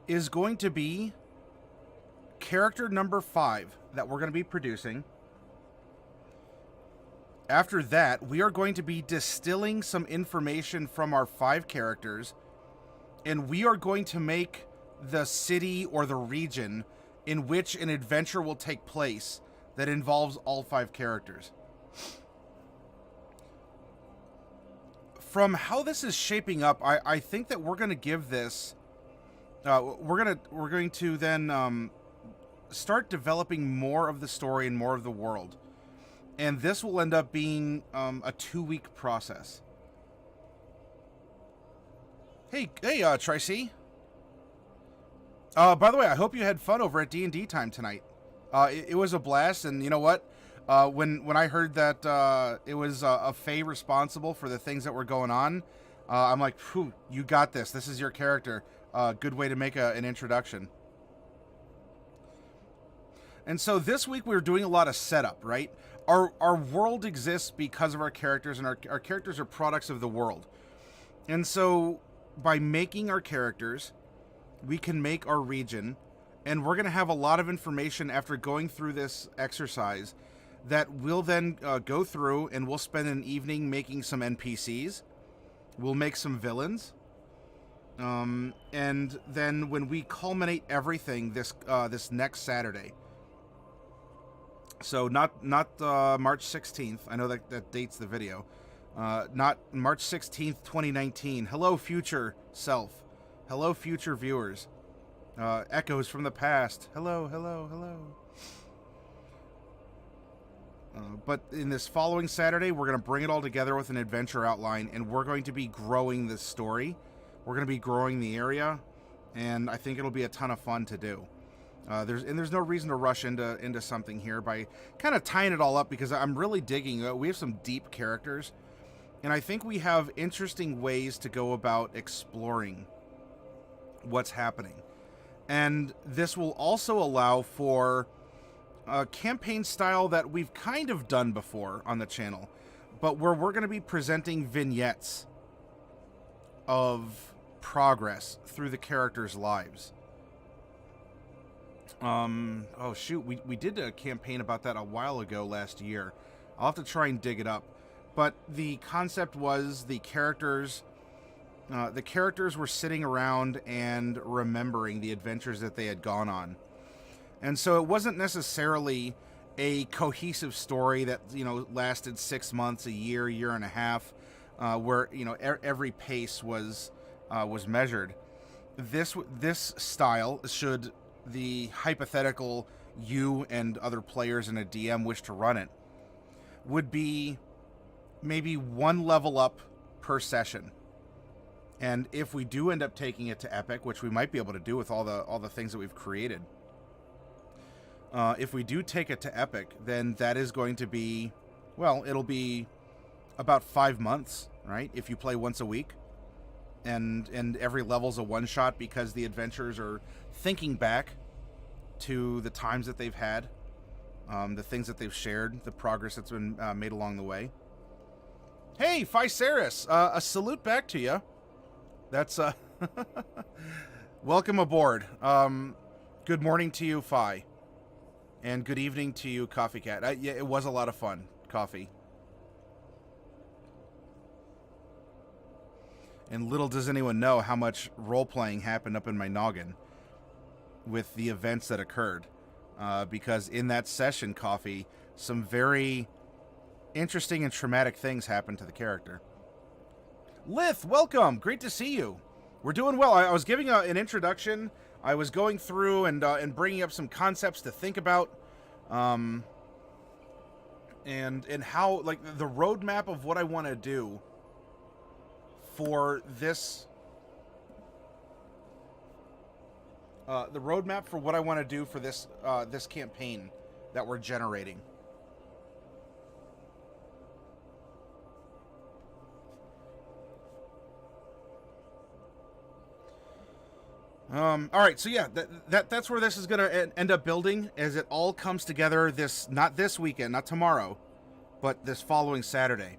is going to be character number 5 that we're going to be producing. After that, we are going to be distilling some information from our 5 characters, and we are going to make the city or the region in which an adventure will take place that involves all 5 characters. From how this is shaping up, I think that we're going to give this... we're going to then start developing more of the story and more of the world. And this will end up being a 2-week process. Hey, Tricey. By the way, I hope you had fun over at D&D time tonight. It was a blast, and you know what? When I heard that it was a Fae responsible for the things that were going on, I'm like, phew, you got this. This is your character. Good way to make an introduction. And so this week we're doing a lot of setup, right? Our world exists because of our characters, and our characters are products of the world. And so by making our characters, we can make our region, and we're going to have a lot of information after going through this exercise that we'll then go through, and we'll spend an evening making some NPCs. We'll make some villains. And then when we culminate everything this next Saturday, so not March 16th. I know that dates the video. Not March 16th, 2019. Hello, future self. Hello, future viewers. Echoes from the past. Hello, hello, hello. But in this following Saturday, we're going to bring it all together with an adventure outline, and we're going to be growing this story. We're going to be growing the area, and I think it'll be a ton of fun to do. There's no reason to rush into something here by kind of tying it all up, because I'm really digging. We have some deep characters, and I think we have interesting ways to go about exploring what's happening. And this will also allow for a campaign style that we've kind of done before on the channel, but where we're going to be presenting vignettes of progress through the characters' lives. Oh shoot, we did a campaign about that a while ago last year. I'll have to try and dig it up. But the concept was the characters were sitting around and remembering the adventures that they had gone on. And so it wasn't necessarily a cohesive story that, lasted 6 months, a year and a half, where, every pace was measured. This style, should the hypothetical you and other players and a DM wish to run it, would be maybe 1 level up per session. And if we do end up taking it to Epic, which we might be able to do with all the things that we've created, if we do take it to Epic, then that is going to be, well, it'll be about 5 months, right? If you play once a week, and every level's a one-shot, because the adventurers are thinking back to the times that they've had, the things that they've shared, the progress that's been made along the way. Hey, Physaris, a salute back to you. That's welcome aboard. Good morning to you, Phi. And good evening to you, Coffee Cat. Yeah, it was a lot of fun, Coffee. And little does anyone know how much role-playing happened up in my noggin with the events that occurred. Because in that session, Coffee, some very interesting and traumatic things happened to the character. Lith, welcome! Great to see you. We're doing well. I was giving an introduction. I was going through and bringing up some concepts to think about, and how, like, the roadmap of what I want to do for this, the roadmap for what I want to do for this this campaign that we're generating. All right, so yeah, that's where this is going to end up building, as it all comes together not this weekend, not tomorrow, but this following Saturday.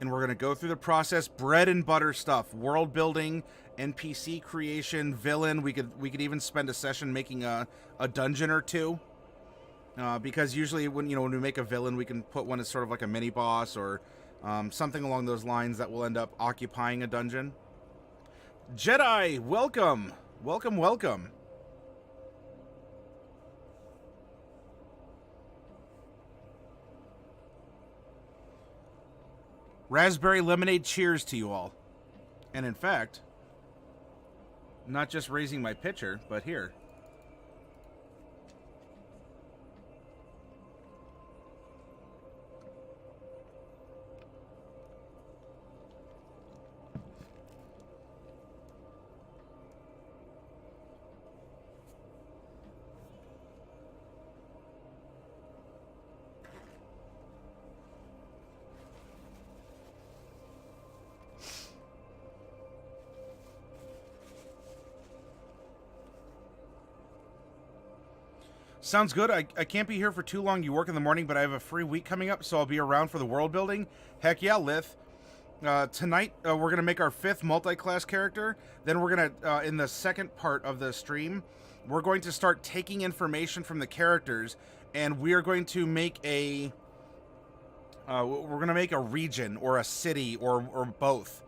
And we're going to go through the process, bread and butter stuff, world building NPC creation, villain. We could even spend a session making a dungeon or two. Because usually when we make a villain, we can put one as sort of like a mini boss or something along those lines that will end up occupying a dungeon. Jedi, welcome, welcome, welcome. Raspberry lemonade cheers to you all. And in fact, not just raising my pitcher, but here. Sounds good. I can't be here for too long. You work in the morning, but I have a free week coming up, so I'll be around for the world building. Heck yeah, Lith. Tonight, we're going to make our 5th multi-class character. Then we're going to, in the second part of the stream, we're going to start taking information from the characters, and we are going to make a region or a city or both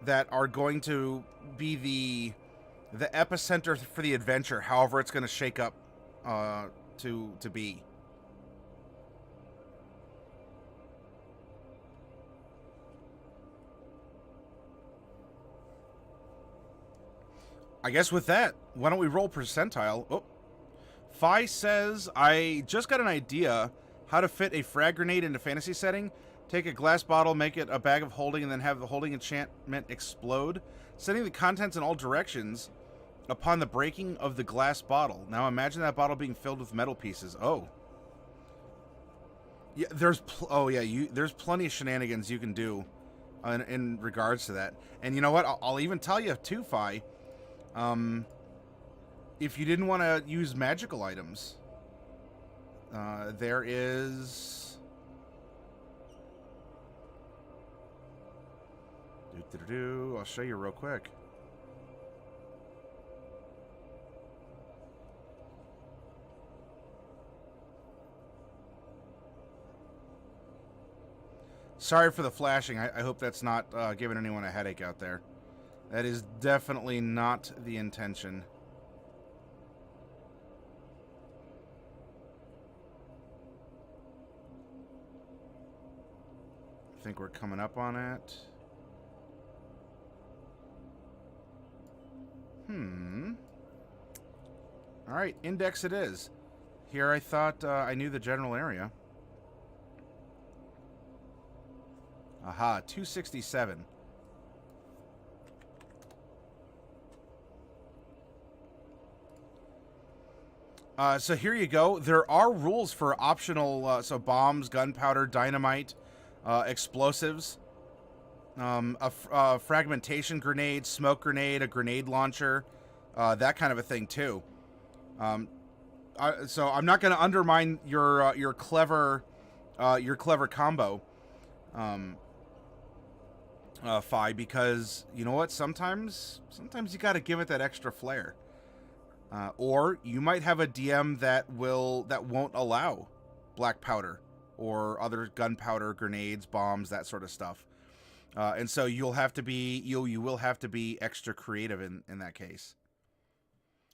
that are going to be the epicenter for the adventure, however it's going to shake up to be. I guess with that, why don't we roll percentile? Oh, Phi says, I just got an idea how to fit a frag grenade into fantasy setting. Take a glass bottle, make it a bag of holding, and then have the holding enchantment explode, sending the contents in all directions upon the breaking of the glass bottle. Now imagine that bottle being filled with metal pieces. Oh. Yeah, there's plenty of shenanigans you can do in regards to that. And you know what? I'll even tell you too, Phi. If you didn't want to use magical items, there is... I'll show you real quick. Sorry for the flashing. I hope that's not giving anyone a headache out there. That is definitely not the intention. I think we're coming up on it. Alright, index it is. Here I thought I knew the general area. Aha, 267. So here you go. There are rules for optional, so bombs, gunpowder, dynamite, explosives, a fragmentation grenade, smoke grenade, a grenade launcher, that kind of a thing too. So I'm not going to undermine your clever combo, Phi, because you know what? Sometimes you got to give it that extra flair. Or you might have a DM that won't allow black powder or other gunpowder, grenades, bombs, that sort of stuff. And so you will have to be extra creative in that case.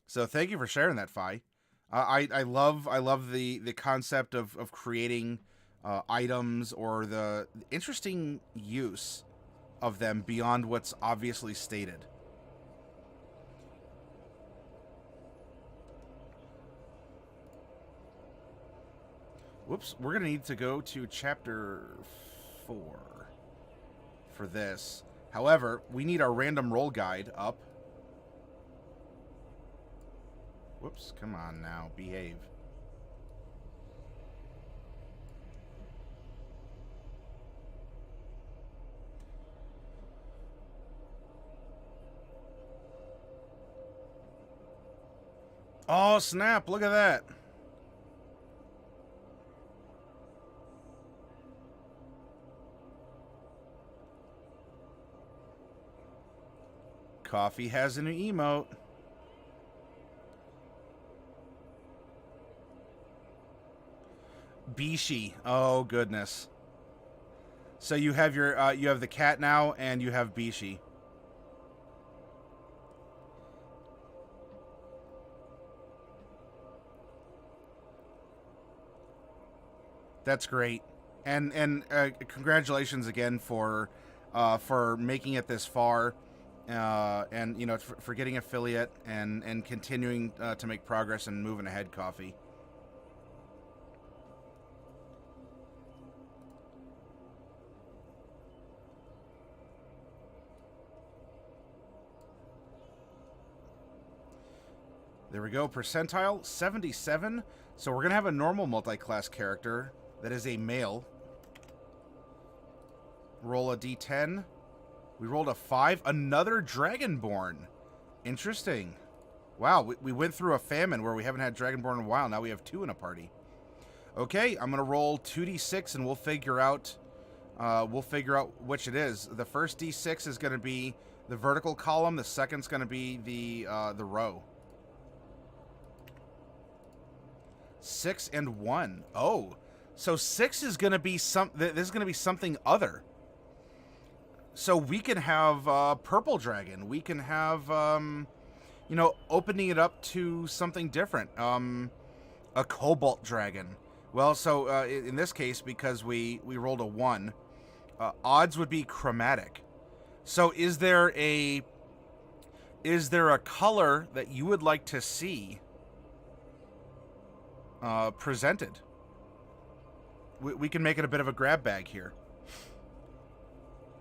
So thank you for sharing that, Phi. I love the concept of creating items or the interesting use of them beyond what's obviously stated. Whoops, we're going to need to go to chapter 4 for this. However, we need our random roll guide up. Whoops, come on now, behave. Oh, snap, look at that. Coffee has a new emote. Bishi. Oh, goodness. So you have your you have the cat now, and you have Bishi. That's great, and congratulations again for making it this far, and you know for getting affiliate and continuing to make progress and moving ahead, Coffee. There we go. Percentile 77. So we're gonna have a normal multi-class character that is a male. Roll a d10. We rolled a 5. Another Dragonborn. Interesting. Wow, we went through a famine where we haven't had Dragonborn in a while. Now we have 2 in a party. Okay, I'm gonna roll 2d6 and we'll figure out which it is. The first d6 is gonna be the vertical column. The second's gonna be the row. 6 and 1. Oh, so 6 is gonna be this is gonna be something other. So we can have purple dragon. We can have you know, opening it up to something different. A cobalt dragon. Well, so in this case, because we rolled a 1, odds would be chromatic. So is there a color that you would like to see presented? We can make it a bit of a grab bag here.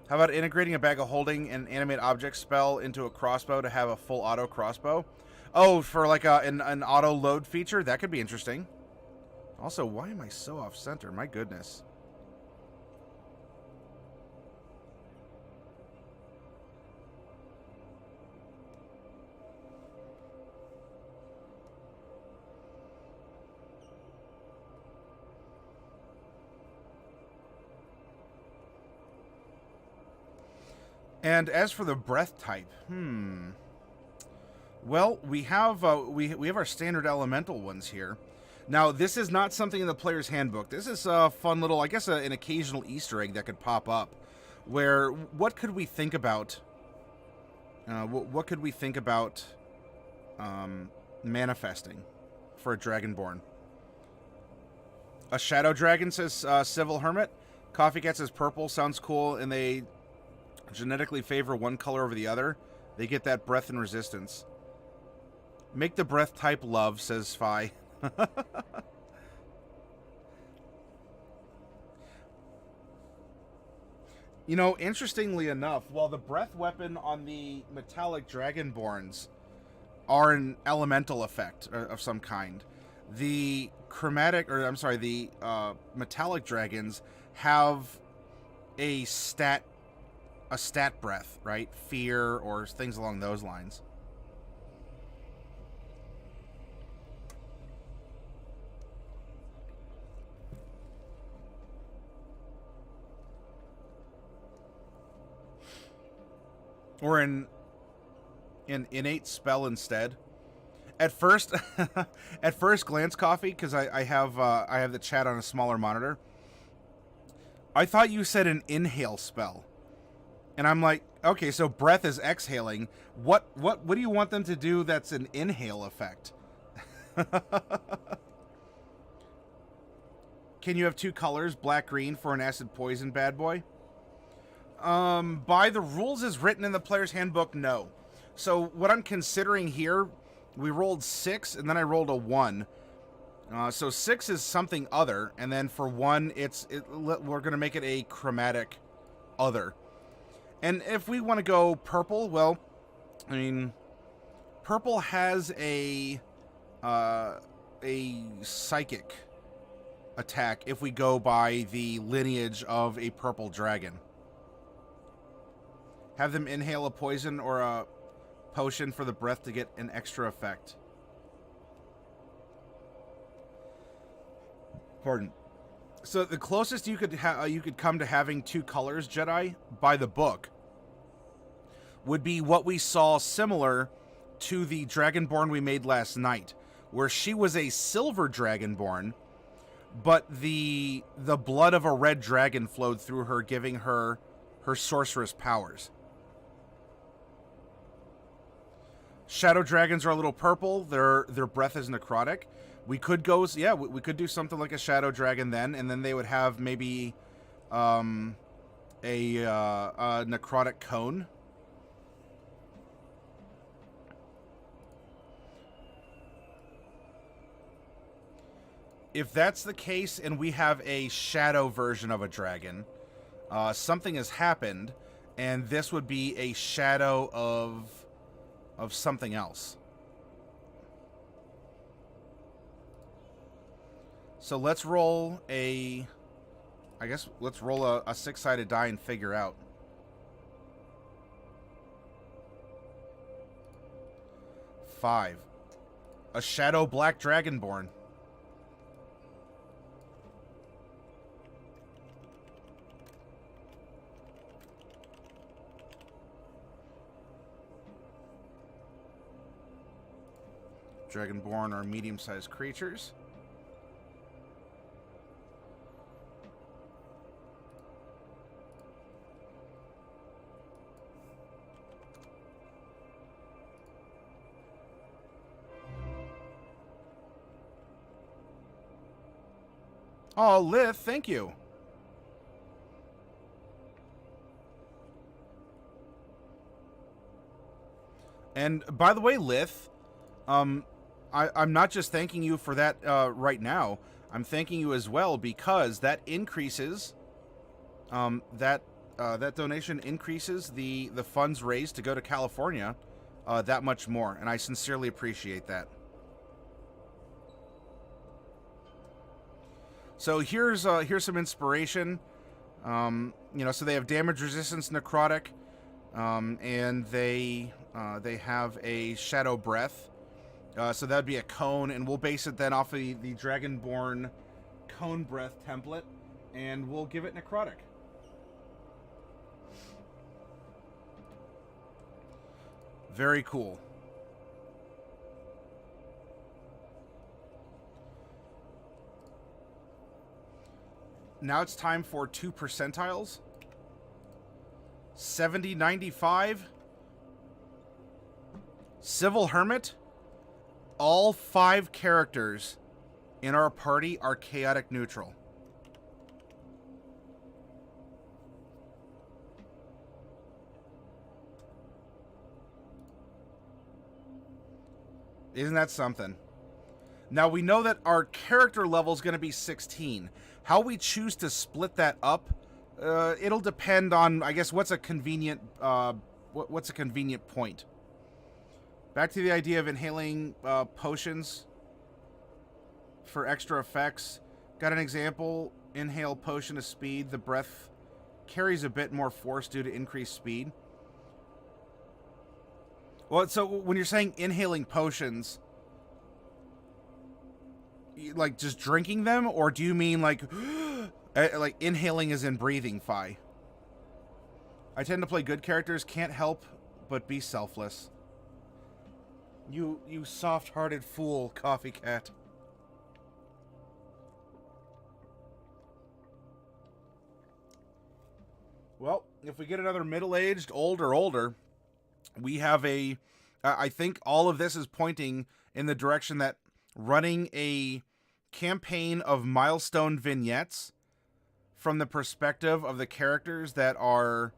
How about integrating a bag of holding and animate object spell into a crossbow to have a full auto crossbow? Oh, for like an auto load feature? That could be interesting. Also, why am I so off center? My goodness. And as for the breath type, well, we have our standard elemental ones here. Now, this is not something in the player's handbook. This is a fun little, I guess, an occasional Easter egg that could pop up. Where what could we think about? What could we think about manifesting for a Dragonborn? A shadow dragon, says Civil Hermit. Coffee Cat says purple sounds cool, and they genetically favor one color over the other. They get that breath and resistance. Make the breath type love, says Phi. You know, interestingly enough, while the breath weapon on the metallic Dragonborns are an elemental effect of some kind, the metallic dragons have a stat breath, right? Fear or things along those lines. Or an innate spell instead. At first glance, Coffee, because I have the chat on a smaller monitor. I thought you said an inhale spell. And I'm like, okay, so breath is exhaling. What do you want them to do that's an inhale effect? Can you have 2 colors, black, green, for an acid poison bad boy? By the rules as written in the player's handbook, no. So what I'm considering here, we rolled 6 and then I rolled a 1. So 6 is something other, and then for 1, we're going to make it a chromatic other. And if we want to go purple, well, I mean, purple has a psychic attack if we go by the lineage of a purple dragon. Have them inhale a poison or a potion for the breath to get an extra effect. Pardon. So the closest you could come to having 2 colors, Jedi, by the book, would be what we saw similar to the Dragonborn we made last night, where she was a silver Dragonborn, but the blood of a red dragon flowed through her, giving her sorceress powers. Shadow dragons are a little purple. Their breath is necrotic. We could go, yeah, we could do something like a shadow dragon then, and then they would have maybe a necrotic cone. If that's the case and we have a shadow version of a dragon, something has happened, and this would be a shadow of something else. So let's roll a... I guess let's roll a six-sided die and figure out. Five. A shadow black dragonborn. Dragonborn are medium-sized creatures. Oh, Lith, thank you. And by the way, Lith, I'm not just thanking you for that right now. I'm thanking you as well because that increases, that donation increases the funds raised to go to California that much more, and I sincerely appreciate that. So here's some inspiration. You know, so they have damage resistance, necrotic, and they have a shadow breath. So that'd be a cone, and we'll base it then off of the Dragonborn cone breath template, and we'll give it necrotic. Very cool. Now it's time for 2 percentiles. 70, 95. Civil Hermit. All 5 characters in our party are chaotic neutral. Isn't that something? Now we know that our character level is going to be 16. How we choose to split that up, it'll depend on, I guess, what's a convenient point. Back to the idea of inhaling potions for extra effects. Got an example. Inhale potion of speed. The breath carries a bit more force due to increased speed. Well, so when you're saying inhaling potions, like just drinking them, or do you mean like like inhaling as in breathing? Fi. I tend to play good characters. Can't help but be selfless. You soft-hearted fool, Coffee Cat. Well, if we get another middle-aged, older, we have a... I think all of this is pointing in the direction that running a campaign of milestone vignettes from the perspective of the characters that are...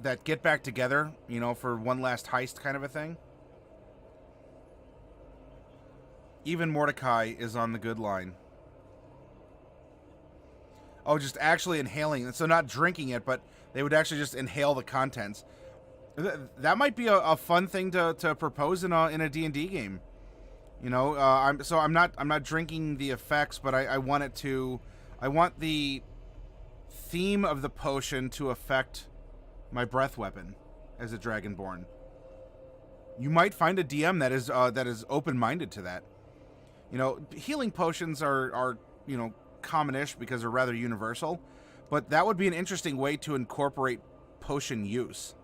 that get back together, you know, for one last heist kind of a thing. Even Mordecai is on the good line. Oh, just actually inhaling. So not drinking it, but they would actually just inhale the contents. That might be a fun thing to propose in a D&D game. You know, I'm not drinking the effects, but I want the theme of the potion to affect my breath weapon as a Dragonborn. You might find a DM that is open-minded to that. You know, healing potions are you know, common-ish because they're rather universal, but that would be an interesting way to incorporate potion use.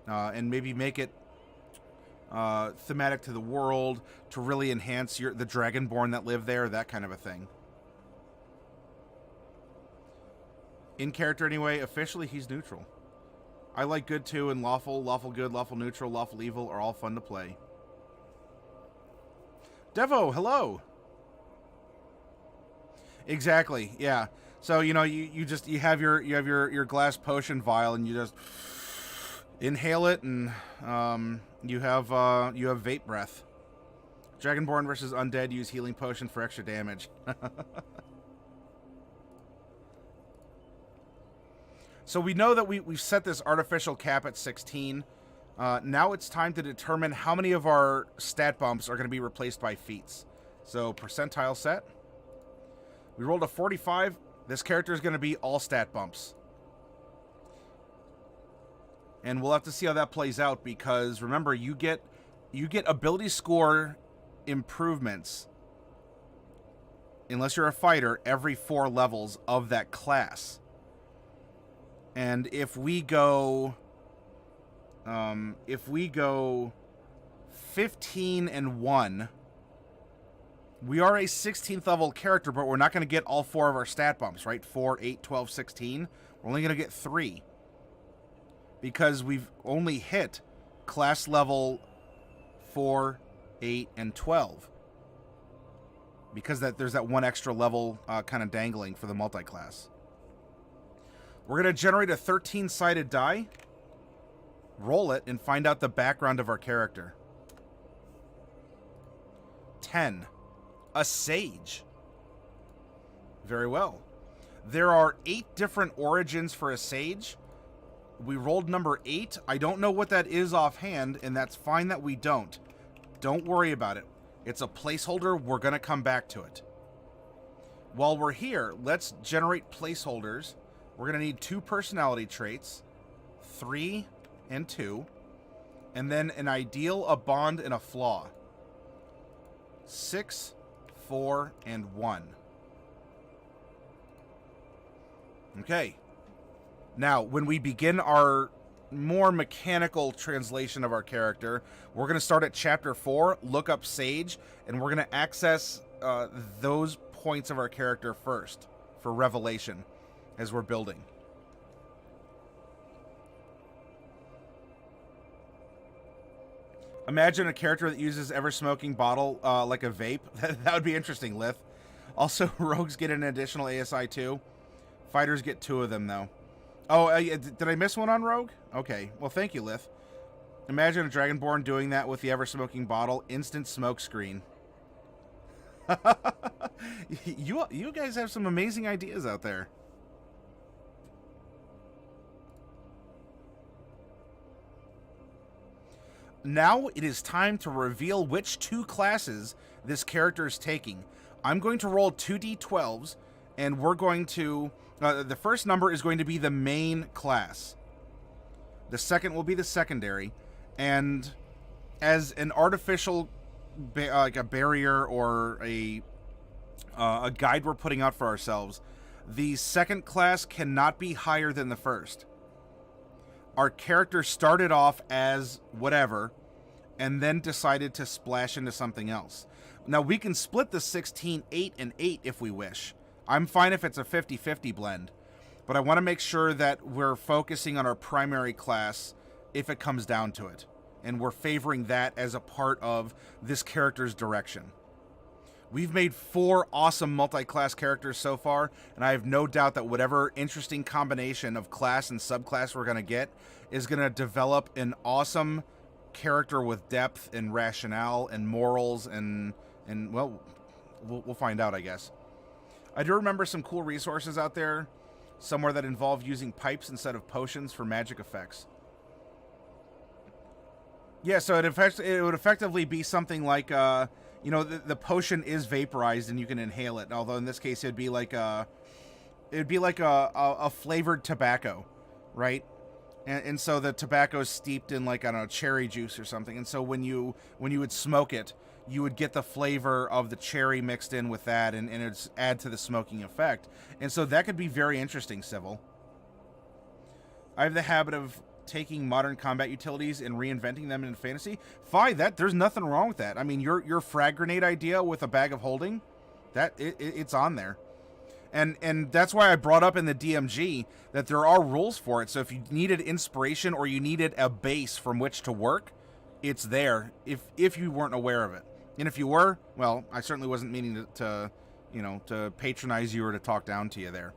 And maybe make it thematic to the world to really enhance the Dragonborn that live there, that kind of a thing. In character anyway, officially he's neutral. I like good too, and lawful, lawful good, lawful neutral, lawful evil are all fun to play. Devo, hello. Exactly, yeah. So you know you have your glass potion vial and you just inhale it and you have vape breath. Dragonborn versus undead use healing potion for extra damage. So we know that we've set this artificial cap at 16. Now it's time to determine how many of our stat bumps are going to be replaced by feats. So percentile set. We rolled a 45. This character is going to be all stat bumps. And we'll have to see how that plays out because remember, you get ability score improvements unless you're a fighter every 4 levels of that class. And if we go 15 and 1, we are a 16th level character, but we're not going to get all 4 of our stat bumps, right? 4, 8, 12, 16. We're only going to get 3. Because we've only hit class level 4, 8, and 12. Because there's that one extra level kind of dangling for the multi-class. We're going to generate a 13-sided die, roll it, and find out the background of our character. 10. A sage. Very well. There are 8 different origins for a sage. We rolled number 8. I don't know what that is offhand, and that's fine that we don't. Don't worry about it. It's a placeholder. We're going to come back to it. While we're here, let's generate placeholders. We're going to need 2 personality traits, 3 and 2, and then an ideal, a bond, and a flaw. 6, 4, and 1. Okay. Now, when we begin our more mechanical translation of our character, we're going to start at Chapter 4, look up Sage, and we're going to access those points of our character first for revelation as we're building. Imagine a character that uses ever-smoking bottle like a vape. That would be interesting, Lith. Also, rogues get an additional ASI too. Fighters get 2 of them, though. Oh, did I miss one on Rogue? Okay. Well, thank you, Lith. Imagine a Dragonborn doing that with the ever-smoking bottle. Instant smoke screen. You guys have some amazing ideas out there. Now it is time to reveal which 2 classes this character is taking. I'm going to roll 2d12s, and we're going to... the first number is going to be the main class. The second will be the secondary. And as an artificial like a barrier or a guide we're putting out for ourselves, the second class cannot be higher than the first. Our character started off as whatever, and then decided to splash into something else. Now, we can split the 16, 8, and 8 if we wish. I'm fine if it's a 50-50 blend, but I want to make sure that we're focusing on our primary class if it comes down to it, and we're favoring that as a part of this character's direction. We've made 4 awesome multi-class characters so far, and I have no doubt that whatever interesting combination of class and subclass we're going to get is going to develop an awesome character with depth and rationale and morals and well, we'll find out, I guess. I do remember some cool resources out there somewhere that involve using pipes instead of potions for magic effects. Yeah, so it would effectively be something like, you know, the potion is vaporized and you can inhale it. Although in this case, it'd be like a flavored tobacco, right? And so the tobacco is steeped in, like, I don't know, cherry juice or something. And so when you would smoke it, you would get the flavor of the cherry mixed in with that, and it'd add to the smoking effect. And so that could be very interesting, Civil. I have the habit of taking modern combat utilities and reinventing them in fantasy. Fine, there's nothing wrong with that. I mean, your frag grenade idea with a bag of holding, it's on there. And that's why I brought up in the DMG that there are rules for it. So if you needed inspiration or you needed a base from which to work, it's there if you weren't aware of it. And if you were, well, I certainly wasn't meaning to patronize you or to talk down to you there.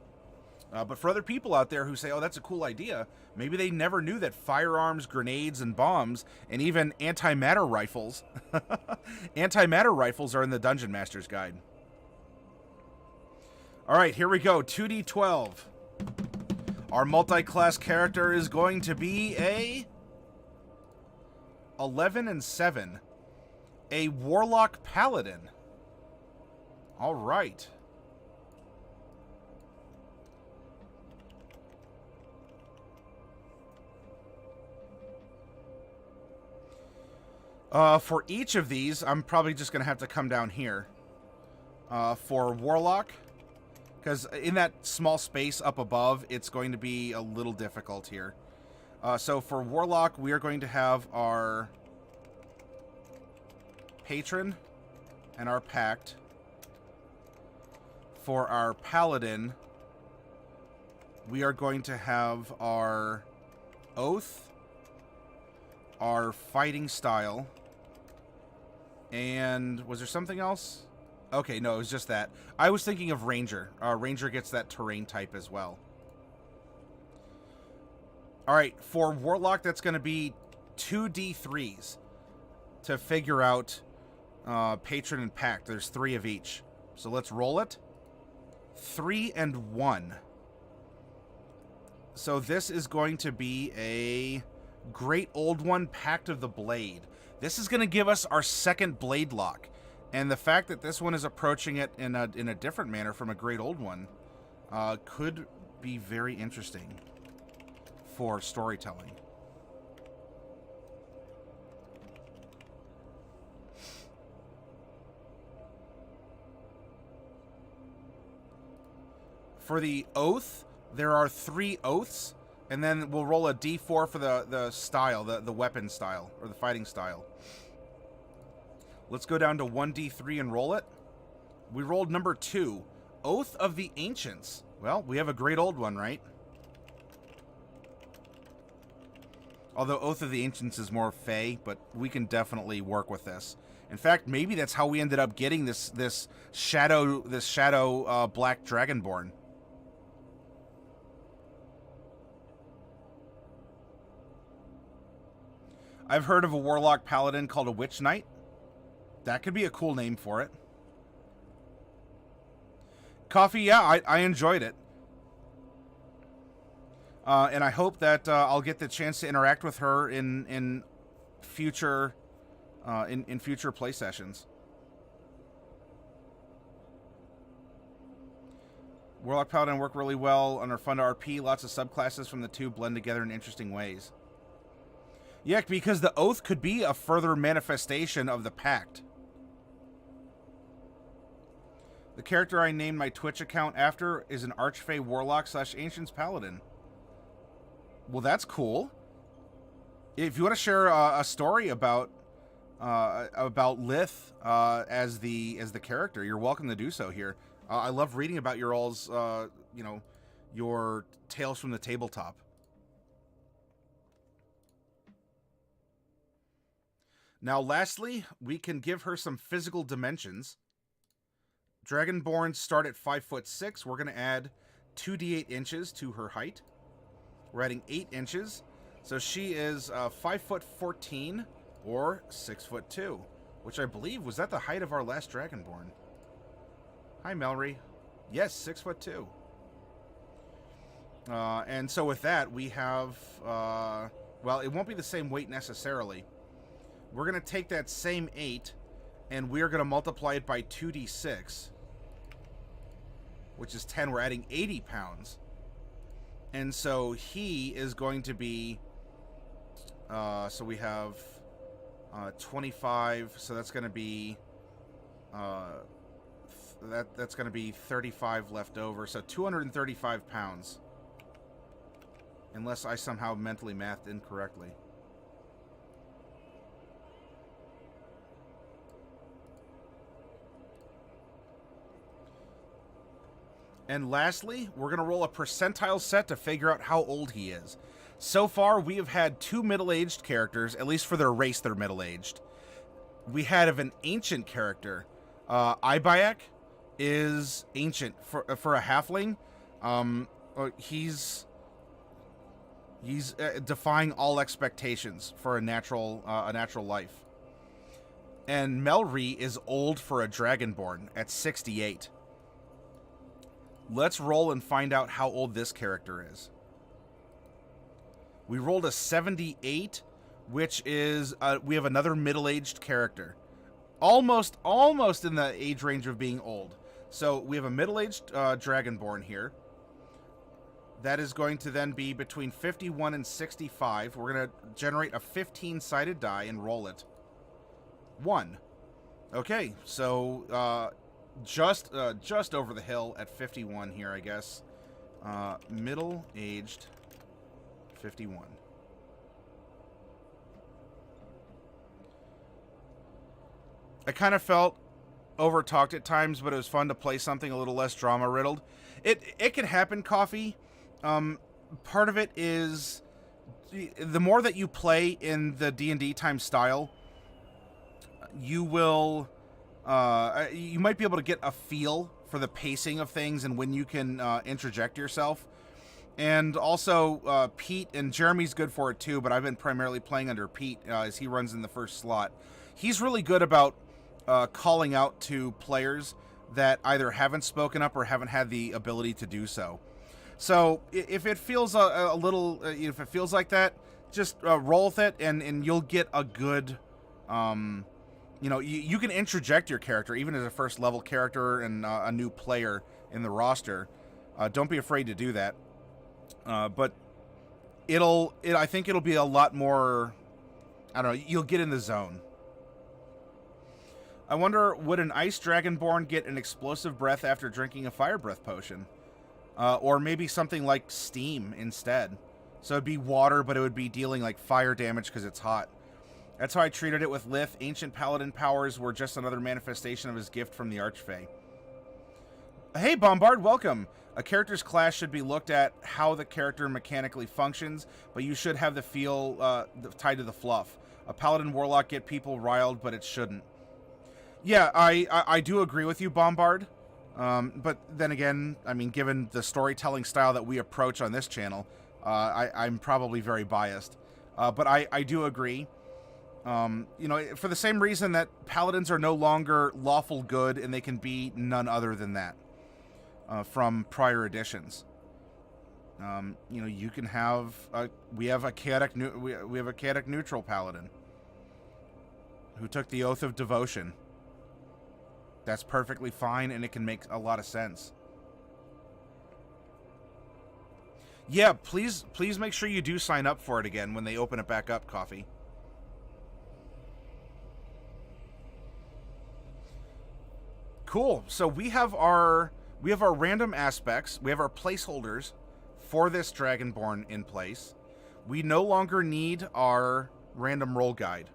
But for other people out there who say, oh, that's a cool idea, maybe they never knew that firearms, grenades, and bombs, and even antimatter rifles, antimatter rifles are in the Dungeon Master's Guide. All right, here we go. 2d12. Our multi-class character is going to be a 11 and 7. A Warlock Paladin. All right. For each of these, I'm probably just going to have to come down here. For Warlock, because in that small space up above, it's going to be a little difficult here. So for Warlock, we are going to have our Patron and our Pact. For our Paladin, we are going to have our Oath, our Fighting Style, and was there something else? Okay, no, it was just that. I was thinking of Ranger. Ranger gets that terrain type as well. All right, for Warlock, that's going to be 2d3s to figure out Patron and Pact. There's 3 of each. So let's roll it. 3 and 1. So this is going to be a Great Old One, Pact of the Blade. This is going to give us our second blade lock. And the fact that this one is approaching it in a different manner from a Great Old One could be very interesting for storytelling. For the Oath, there are 3 oaths, and then we'll roll a d4 for the style, the weapon style, or the fighting style. Let's go down to 1d3 and roll it. We rolled number 2, Oath of the Ancients. Well, we have a Great Old One, right? Although Oath of the Ancients is more fey, but we can definitely work with this. In fact, maybe that's how we ended up getting this shadow black Dragonborn. I've heard of a Warlock Paladin called a Witch Knight. That could be a cool name for it. Coffee, yeah, I enjoyed it. And I hope that I'll get the chance to interact with her in future future play sessions. Warlock Paladin work really well and are fun to RP. Lots of subclasses from the two blend together in interesting ways. Yeah, because the Oath could be a further manifestation of the Pact. The character I named my Twitch account after is an Archfey Warlock / Ancients Paladin. Well, that's cool. If you want to share a story about Lith as the character, you're welcome to do so here. I love reading about your all's your tales from the tabletop. Now, lastly, we can give her some physical dimensions. Dragonborns start at 5'6". We're going to add 2d8 inches to her height. We're adding 8 inches. So she is 5'14" or 6'2", which I believe was at the height of our last Dragonborn. Hi, Melry. Yes, 6'2". And so with that, we have, well, it won't be the same weight necessarily. We're going to take that same 8, and we're going to multiply it by 2d6, which is 10. We're adding 80 pounds. And so he is going to be, so we have 25, so that's going to be, that's going to be 35 left over, so 235 pounds. Unless I somehow mentally mathed incorrectly. And lastly, we're going to roll a percentile set to figure out how old he is. So far, we have had 2 middle-aged characters, at least for their race, they're middle-aged. We had an ancient character. Ibayak is ancient for a halfling. He's defying all expectations for a natural life. And Melry is old for a Dragonborn at 68. Let's roll and find out how old this character is. We rolled a 78, which is we have another middle-aged character, almost in the age range of being old. So we have a middle-aged Dragonborn here. That is going to then be between 51 and 65. We're going to generate a 15-sided die and roll it. 1. Okay, so just over the hill at 51 here, I guess. Middle-aged 51. I kind of felt over-talked at times, but it was fun to play something a little less drama-riddled. It can happen, Coffee. Part of it is the more that you play in the D&D time style, you will you might be able to get a feel for the pacing of things and when you can interject yourself. And also, Pete, and Jeremy's good for it too, but I've been primarily playing under Pete as he runs in the first slot. He's really good about calling out to players that either haven't spoken up or haven't had the ability to do so. So if it feels a little, if it feels like that, just roll with it, and you'll get a good, you can interject your character, even as a first level character and a new player in the roster. Don't be afraid to do that. But I think it'll be a lot more, I don't know, you'll get in the zone. I wonder, would an ice dragonborn get an explosive breath after drinking a fire breath potion? Or maybe something like steam instead. So it'd be water, but it would be dealing like fire damage because it's hot. That's how I treated it with Lith. Ancient Paladin powers were just another manifestation of his gift from the Archfey. Hey, Bombard, welcome. A character's class should be looked at how the character mechanically functions, but you should have the feel tied to the fluff. A Paladin Warlock get people riled, but it shouldn't. Yeah, I do agree with you, Bombard. But then again, I mean, given the storytelling style that we approach on this channel, I'm probably very biased. But I do agree. For the same reason that Paladins are no longer lawful good and they can be none other than that. From prior editions. You can have we have a chaotic neutral paladin who took the oath of devotion. That's perfectly fine, and it can make a lot of sense. Yeah, please make sure you do sign up for it again when they open it back up, Coffee. Cool. So we have our random aspects. We have our placeholders for this Dragonborn in place. We no longer need our random roll guide.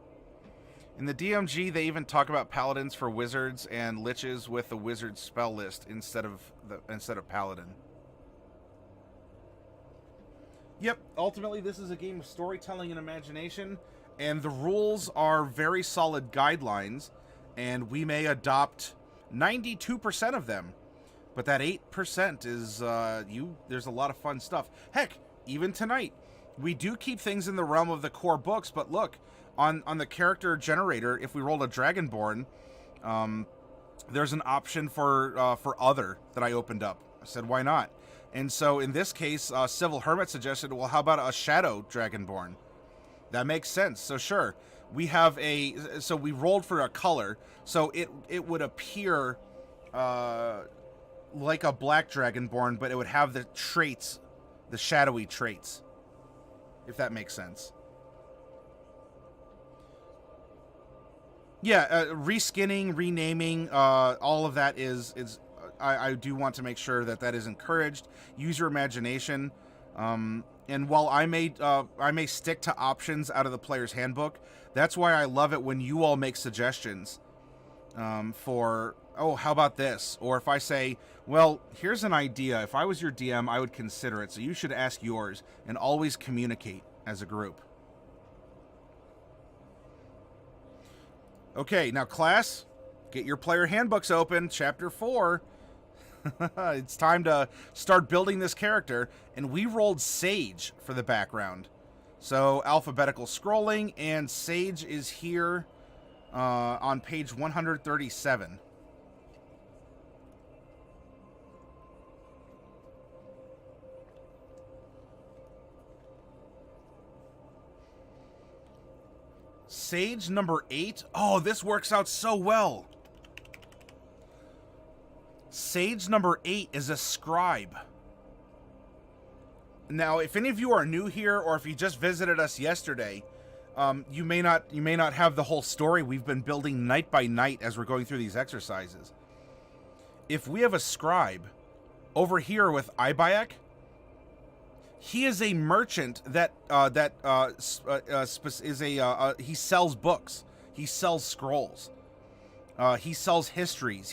In the DMG, they even talk about paladins for wizards and liches with the wizard spell list instead of paladin. Yep, ultimately this is a game of storytelling and imagination, and the rules are very solid guidelines, and we may adopt 92% of them. But that 8% is, there's a lot of fun stuff. Heck, even tonight, we do keep things in the realm of the core books, but look, on the character generator, if we rolled a Dragonborn, there's an option for other that I opened up. I said, why not? And so in this case, Civil Hermit suggested, well, how about a Shadow Dragonborn? That makes sense. So sure, we have so we rolled for a color, so it would appear like a black Dragonborn, but it would have the traits, the shadowy traits, if that makes sense. Yeah, reskinning, renaming, all of that is I do want to make sure that is encouraged. Use your imagination. And while I may stick to options out of the player's handbook, that's why I love it when you all make suggestions for, oh, how about this? Or if I say, well, here's an idea. If I was your DM, I would consider it. So you should ask yours and always communicate as a group. Okay, now class, get your player handbooks open. Chapter 4. It's time to start building this character. And we rolled Sage for the background. So alphabetical scrolling, and Sage is here on page 137. Sage number 8. Oh, this works out so well. Sage number 8 is a scribe. Now, if any of you are new here, or if you just visited us yesterday, you may not have the whole story we've been building night by night as we're going through these exercises. If we have a scribe over here with Ibayek, he is a merchant that he sells books, he sells scrolls, he sells histories.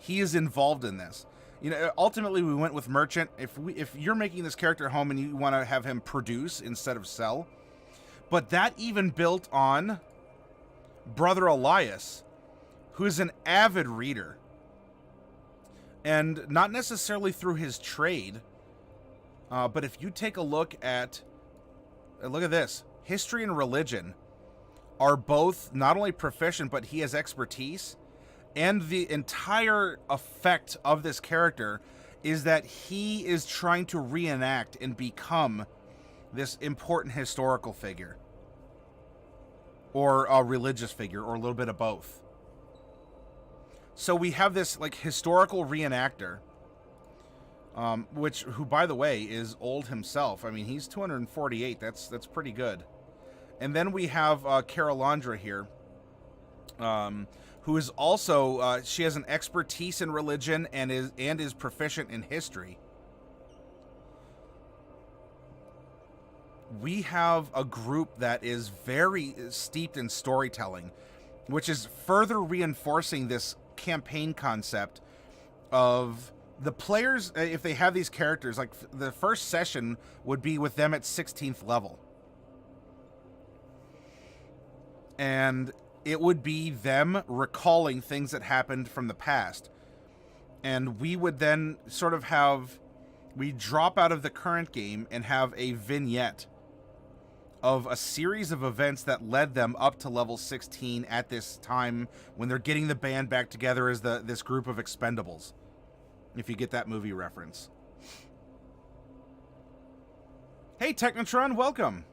He is involved in this. You know, ultimately we went with merchant. If you're making this character home and you want to have him produce instead of sell, but that even built on Brother Elias, who is an avid reader, and not necessarily through his trade. But if you take a look at this, history and religion are both not only proficient, but he has expertise. And the entire effect of this character is that he is trying to reenact and become this important historical figure. Or a religious figure, or a little bit of both. So we have this like historical reenactor. Who, by the way, is old himself. I mean, he's 248. That's pretty good. And then we have Carolandra here, who is also she has an expertise in religion and is proficient in history. We have a group that is very steeped in storytelling, which is further reinforcing this campaign concept of the players, if they have these characters, like the first session would be with them at 16th level. And it would be them recalling things that happened from the past. And we would then sort of we drop out of the current game and have a vignette of a series of events that led them up to level 16 at this time when they're getting the band back together as this group of expendables. If you get that movie reference. Hey, Technotron, welcome.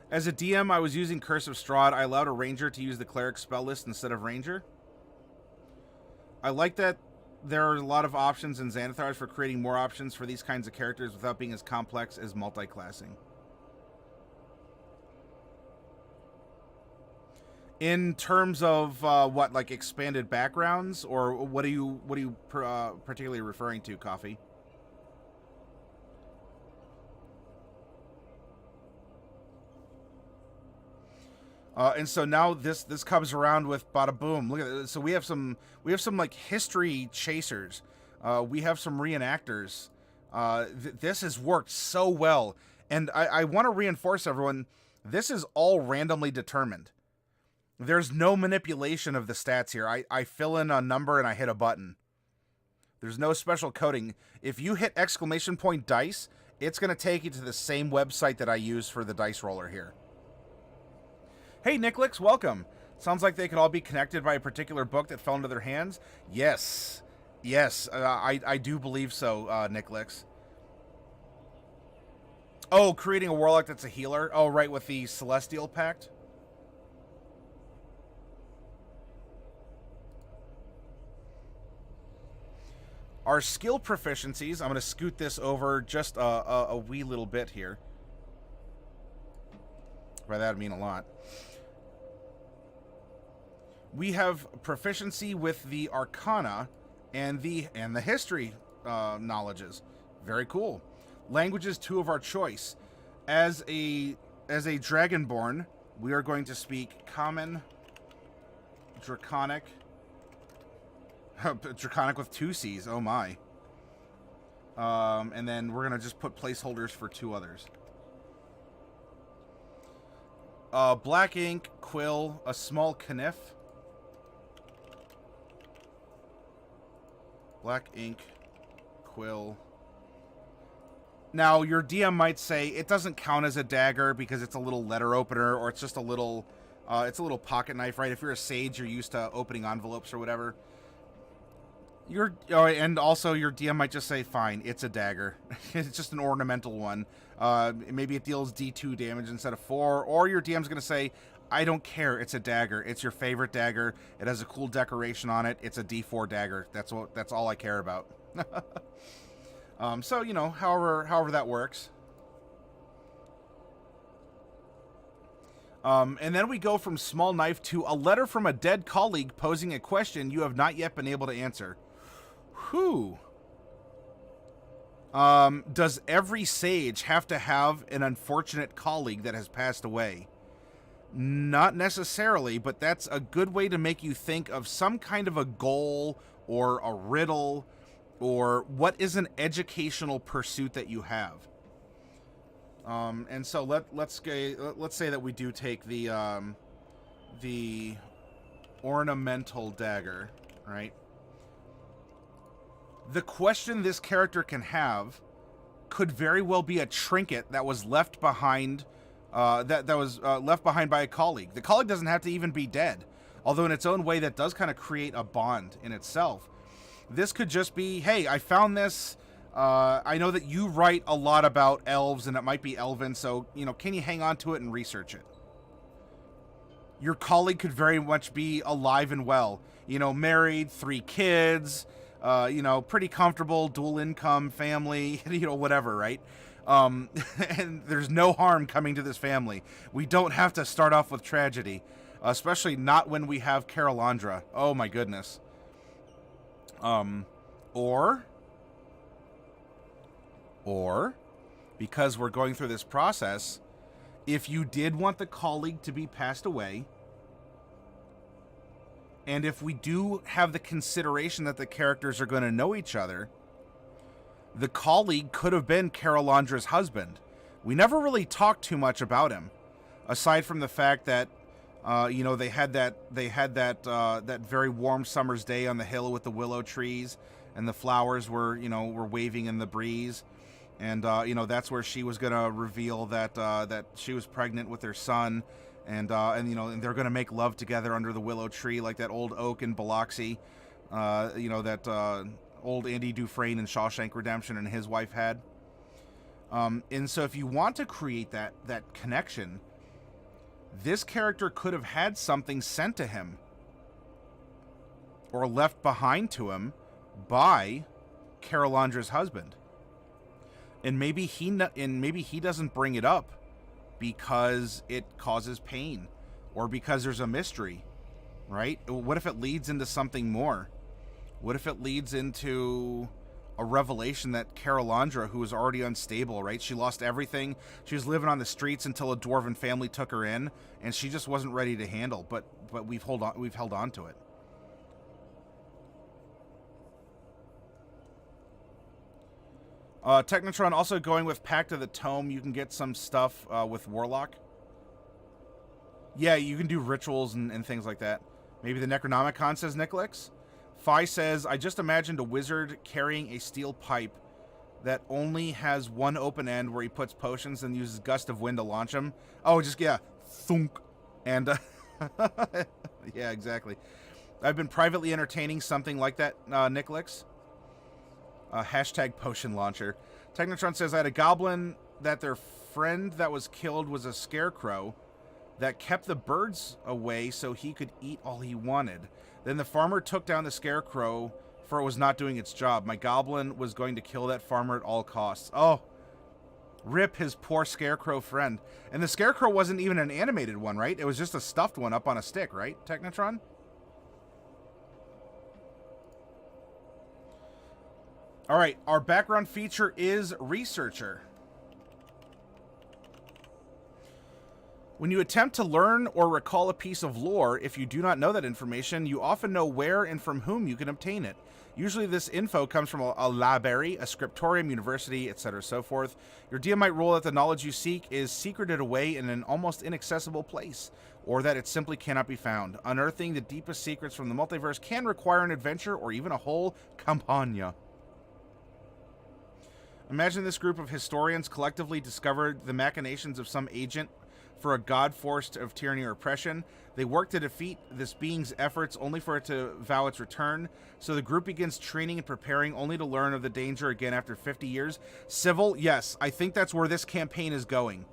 As a DM, I was using Curse of Strahd. I allowed a ranger to use the cleric spell list instead of ranger. I like that there are a lot of options in Xanathars for creating more options for these kinds of characters without being as complex as multi-classing. In terms of what, like expanded backgrounds, or what are you particularly referring to, Coffee? And so now this comes around with bada boom. Look at this. So we have some like history chasers. We have some reenactors. This has worked so well, and I want to reinforce everyone. This is all randomly determined. There's no manipulation of the stats here. I fill in a number and I hit a button. There's no special coding. If you hit exclamation point dice, it's going to take you to the same website that I use for the dice roller here. Hey, Nicolix, welcome. Sounds like they could all be connected by a particular book that fell into their hands. Yes. Yes, I do believe so, Nicolix. Oh, creating a Warlock that's a healer? Oh, right, with the Celestial Pact? Our skill proficiencies, I'm going to scoot this over just a wee little bit here. By that I mean a lot. We have proficiency with the Arcana and the history knowledges. Very cool. Languages, 2 of our choice. As a Dragonborn, we are going to speak Common, Draconic, Draconic with 2 C's, oh my. And then we're going to just put placeholders for 2 others. Black ink, quill, a small kniff. Black ink, quill. Now, your DM might say it doesn't count as a dagger because it's a little letter opener, or it's just a little pocket knife, right? If you're a sage, you're used to opening envelopes or whatever. And also your DM might just say, fine, it's a dagger. It's just an ornamental one. Maybe it deals D2 damage instead of 4, or your DM's going to say, I don't care, it's a dagger. It's your favorite dagger. It has a cool decoration on it. It's a D4 dagger. That's all I care about. So, you know, however that works. And then we go from small knife to a letter from a dead colleague posing a question you have not yet been able to answer. Whew. Does every sage have to have an unfortunate colleague that has passed away? Not necessarily, but that's a good way to make you think of some kind of a goal or a riddle or what is an educational pursuit that you have. And so let's say that we do take the ornamental dagger, right? The question this character can have could very well be a trinket that was left behind, that was left behind by a colleague. The colleague doesn't have to even be dead, although in its own way that does kind of create a bond in itself. This could just be, hey, I found this. I know that you write a lot about elves, and it might be elven, so, you know, can you hang on to it and research it? Your colleague could very much be alive and well. You know, married, 3 kids, you know, pretty comfortable, dual income family, you know, whatever, right? And there's no harm coming to this family. We don't have to start off with tragedy, especially not when we have Carolandra. Oh my goodness. Or, because we're going through this process, if you did want the colleague to be passed away, and if we do have the consideration that the characters are going to know each other, the colleague could have been Carolandra's husband. We never really talked too much about him, aside from the fact that, you know, they had that very warm summer's day on the hill with the willow trees, and the flowers were waving in the breeze, and you know, that's where she was gonna reveal that that she was pregnant with their son, and you know, and they're gonna make love together under the willow tree like that old oak in Biloxi, you know, that old Andy Dufresne in Shawshank Redemption and his wife had. And so if you want to create that connection, this character could have had something sent to him or left behind to him by Carolandra's husband. And maybe he doesn't bring it up because it causes pain or because there's a mystery, right? What if it leads into something more? What if it leads into a revelation that Carolandra, who was already unstable, right? She lost everything. She was living on the streets until a dwarven family took her in, and she just wasn't ready to handle. But we've held on to it. Technotron also going with Pact of the Tome. You can get some stuff with Warlock. Yeah, you can do rituals and things like that. Maybe the Necronomicon, says Nicolix. Phi says, I just imagined a wizard carrying a steel pipe that only has one open end where he puts potions and uses gust of wind to launch them. Oh, just, yeah, thunk. And, yeah, exactly. I've been privately entertaining something like that, Nicolix. Hashtag potion launcher. Technotron says, I had a goblin that their friend that was killed was a scarecrow that kept the birds away so he could eat all he wanted. Then the farmer took down the scarecrow for it was not doing its job. My goblin was going to kill that farmer at all costs. Oh, rip his poor scarecrow friend. And the scarecrow wasn't even an animated one, right? It was just a stuffed one up on a stick, right, Technotron? All right, our background feature is Researcher. When you attempt to learn or recall a piece of lore, if you do not know that information, you often know where and from whom you can obtain it. Usually this info comes from a library, a scriptorium, university, etc., so forth. Your DM might rule that the knowledge you seek is secreted away in an almost inaccessible place, or that it simply cannot be found. Unearthing the deepest secrets from the multiverse can require an adventure or even a whole campagna. Imagine this group of historians collectively discovered the machinations of some agent for a god forced of tyranny or oppression. They work to defeat this being's efforts only for it to vow its return. So the group begins training and preparing only to learn of the danger again after 50 years. Civil, yes, I think that's where this campaign is going.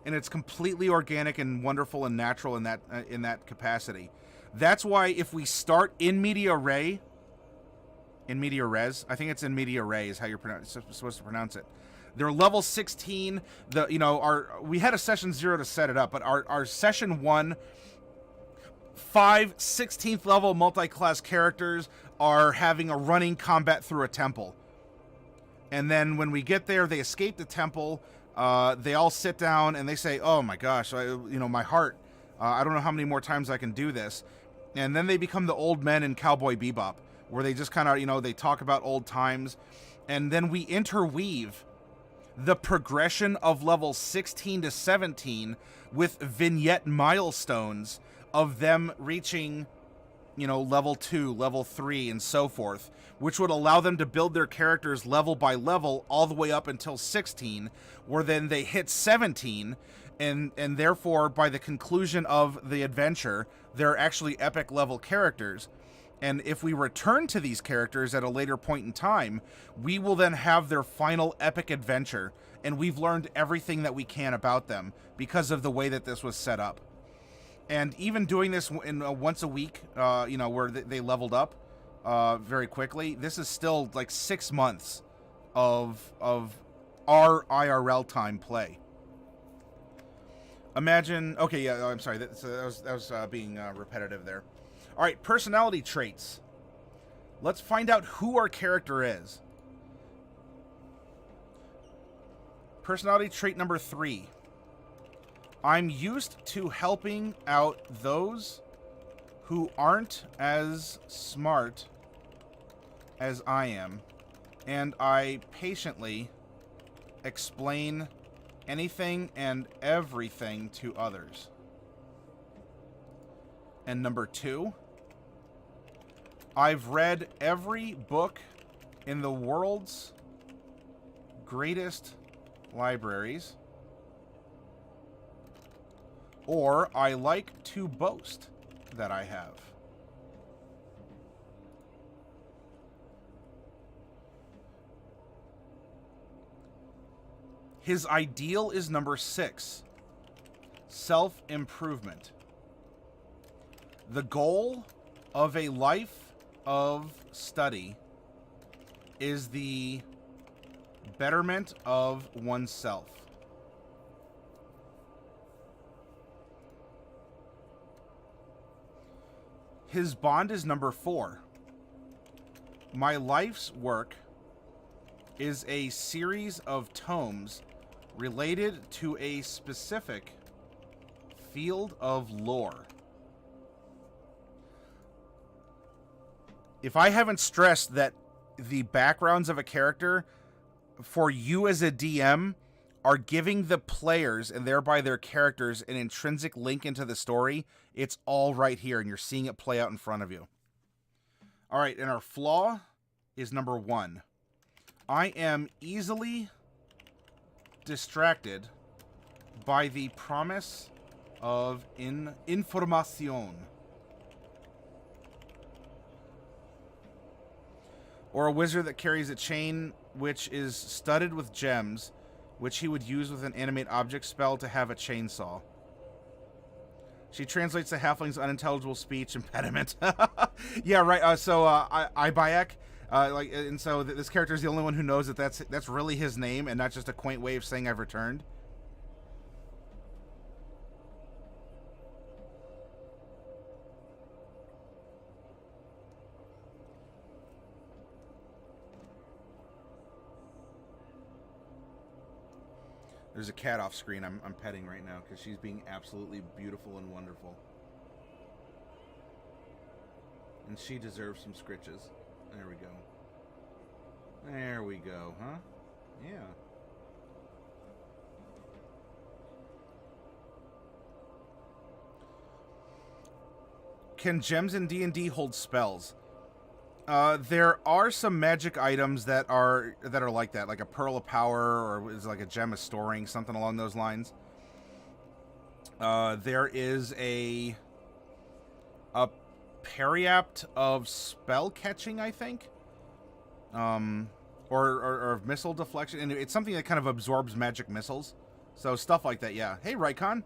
And it's completely organic and wonderful and natural in that capacity. That's why if we start in media res, I think it's in media res is how you're supposed to pronounce it. They're level 16. We had a session 0 to set it up, but our session 1, 5 16th level multi-class characters are having a running combat through a temple. And then when we get there, they escape the temple. They all sit down and they say, "Oh my gosh, my heart. I don't know how many more times I can do this." And then they become the old men in Cowboy Bebop, where they just kind of, they talk about old times. And then we interweave the progression of level 16 to 17 with vignette milestones of them reaching, level 2, level 3, and so forth, which would allow them to build their characters level by level all the way up until 16, where then they hit 17, and therefore, by the conclusion of the adventure, they're actually epic level characters. And if we return to these characters at a later point in time, we will then have their final epic adventure, and we've learned everything that we can about them because of the way that this was set up. And even doing this in once a week, where they leveled up very quickly, this is still like 6 months of our IRL time play. Imagine, okay, yeah, I'm sorry, that was being repetitive there. All right, personality traits. Let's find out who our character is. Personality trait number 3. I'm used to helping out those who aren't as smart as I am, and I patiently explain anything and everything to others. And number 2, I've read every book in the world's greatest libraries, or I like to boast that I have. His ideal is number 6, self-improvement. The goal of a life of study is the betterment of oneself. His bond is number 4. My life's work is a series of tomes related to a specific field of lore. If I haven't stressed that the backgrounds of a character for you as a DM are giving the players and thereby their characters an intrinsic link into the story, it's all right here and you're seeing it play out in front of you. All right, and our flaw is number 1. I am easily distracted by the promise of information. Or a wizard that carries a chain which is studded with gems, which he would use with an animate object spell to have a chainsaw. She translates the halfling's unintelligible speech impediment. Yeah, right. Ibayak, and so this character is the only one who knows that that's really his name and not just a quaint way of saying I've returned. There's a cat off screen I'm petting right now because she's being absolutely beautiful and wonderful. And she deserves some scritches. There we go. There we go, huh? Yeah. Can gems in D&D hold spells? There are some magic items that are like that, like a pearl of power, or is like a gem of storing, something along those lines. There is a periapt of spell catching, I think, or of missile deflection, and it's something that kind of absorbs magic missiles. So stuff like that, yeah. Hey, Rycon.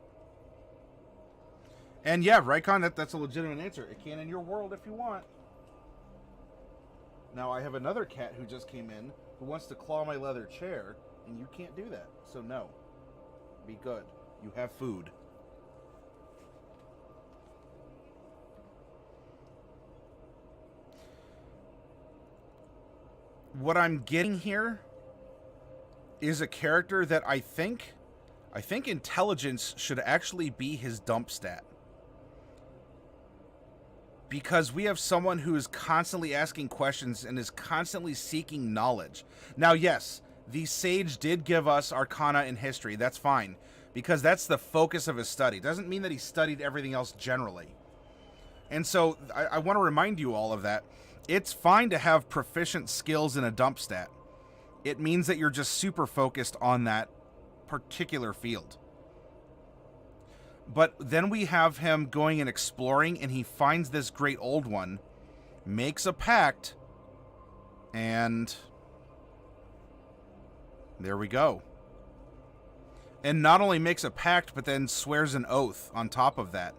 And yeah, Rycon, that's a legitimate answer. It can in your world if you want. Now, I have another cat who just came in who wants to claw my leather chair, and you can't do that. So no. Be good. You have food. What I'm getting here is a character that I think intelligence should actually be his dump stat. Because we have someone who is constantly asking questions and is constantly seeking knowledge. Now, yes, the sage did give us arcana and history. That's fine. Because that's the focus of his study. Doesn't mean that he studied everything else generally. And so, I want to remind you all of that. It's fine to have proficient skills in a dump stat. It means that you're just super focused on that particular field. But then we have him going and exploring, and he finds this great old one, makes a pact, and there we go. And not only makes a pact, but then swears an oath on top of that.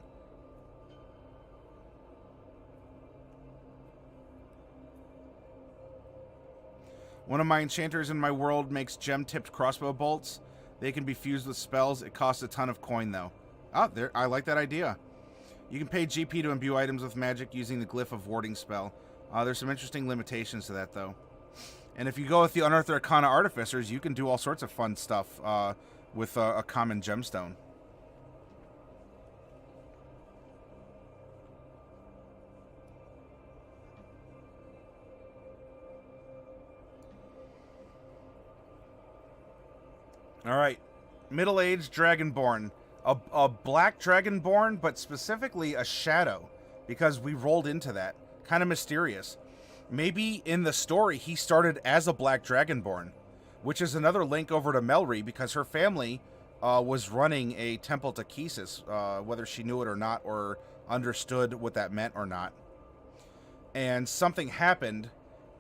One of my enchanters in my world makes gem-tipped crossbow bolts. They can be fused with spells. It costs a ton of coin, though. Ah, there. I like that idea. You can pay GP to imbue items with magic using the Glyph of Warding spell. There's some interesting limitations to that, though. And if you go with the Unearthed Arcana Artificers, you can do all sorts of fun stuff with a common gemstone. All right. Middle-aged Dragonborn. A black Dragonborn, but specifically a shadow, because we rolled into that. Kind of mysterious. Maybe in the story he started as a black Dragonborn, which is another link over to Melry, because her family was running a temple to Kesis, whether she knew it or not, or understood what that meant or not. And something happened,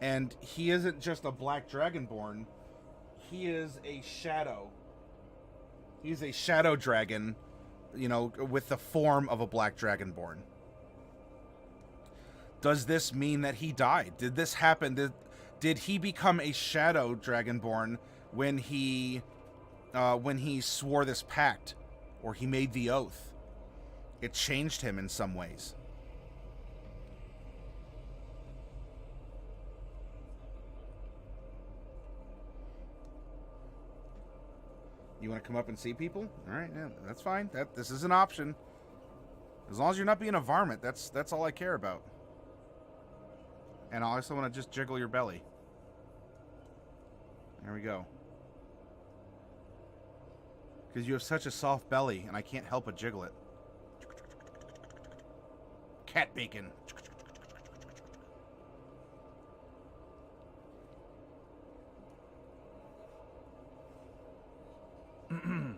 and he isn't just a black Dragonborn, he is a shadow. He's a shadow dragon, you know, with the form of a black Dragonborn. Does this mean that he died? Did this happen? Did he become a shadow Dragonborn when he swore this pact, or he made the oath? It changed him in some ways. You want to come up and see people? All right, yeah, that's fine. This is an option. As long as you're not being a varmint, that's all I care about. And I also want to just jiggle your belly. There we go. Because you have such a soft belly, and I can't help but jiggle it. Cat bacon. I'm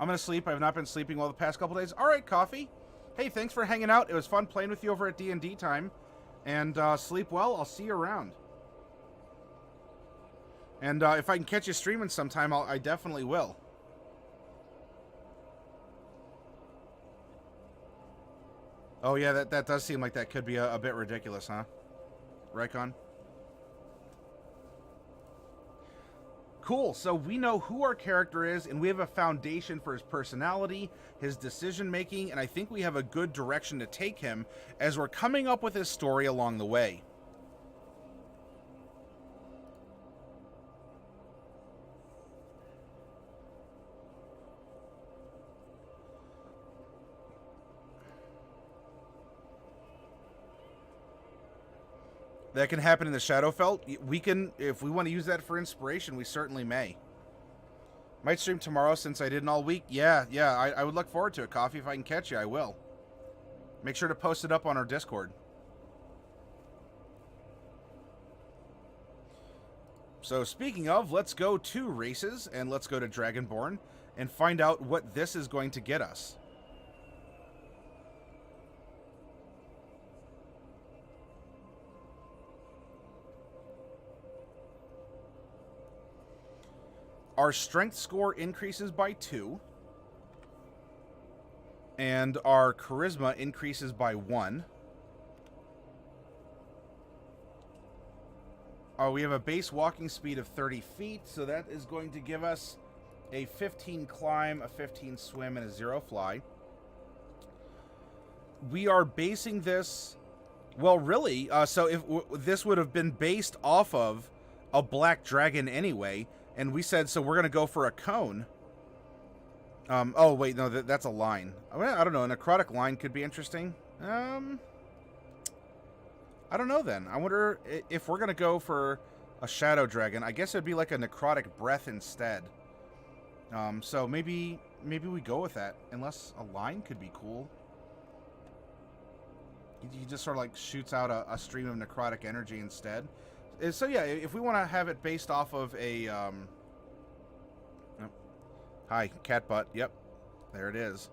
going to sleep. I've not been sleeping well the past couple days. All right, Coffee. Hey, thanks for hanging out. It was fun playing with you over at D&D time. And sleep well. I'll see you around. And if I can catch you streaming sometime, I definitely will. Oh, yeah, that does seem like that could be a bit ridiculous, huh? Rycon? Cool, so we know who our character is, and we have a foundation for his personality, his decision-making, and I think we have a good direction to take him as we're coming up with his story along the way. That can happen in the Shadowfell. We can, if we want to use that for inspiration, we certainly may. Might stream tomorrow since I didn't all week. Yeah, I would look forward to it. Coffee, if I can catch you, I will. Make sure to post it up on our Discord. So speaking of, let's go to races, and let's go to Dragonborn, and find out what this is going to get us. Our strength score increases by 2. And our charisma increases by 1. We have a base walking speed of 30 feet, so that is going to give us a 15 climb, a 15 swim, and a 0 fly. We are basing this... Well, really, so if this would have been based off of a black dragon anyway, and we said, so we're going to go for a cone. Oh, wait, no, that's a line. I don't know, a necrotic line could be interesting. I don't know then. I wonder if we're going to go for a shadow dragon. I guess it would be like a necrotic breath instead. So maybe we go with that. Unless a line could be cool. He just sort of like shoots out a stream of necrotic energy instead. So yeah, if we want to have it based off of a... Hi, cat butt. Yep, there it is.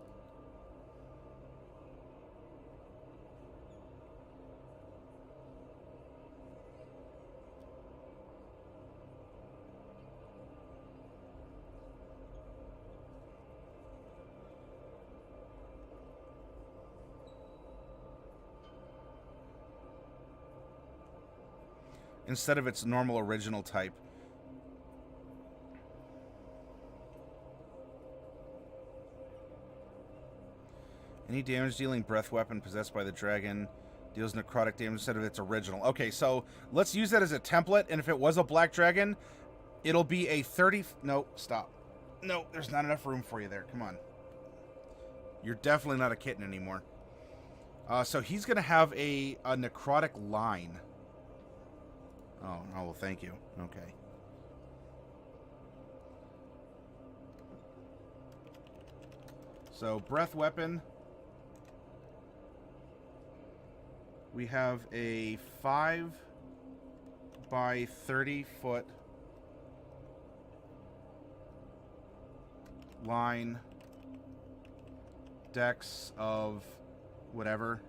Instead of its normal original type. Any damage-dealing breath weapon possessed by the dragon deals necrotic damage instead of its original. Okay, so let's use that as a template, and if it was a black dragon, it'll be a 30... No, stop. No, there's not enough room for you there. Come on. You're definitely not a kitten anymore. So he's going to have a necrotic line. Oh, well, thank you. Okay. So, breath weapon. We have a 5 by 30 foot line, dex of whatever.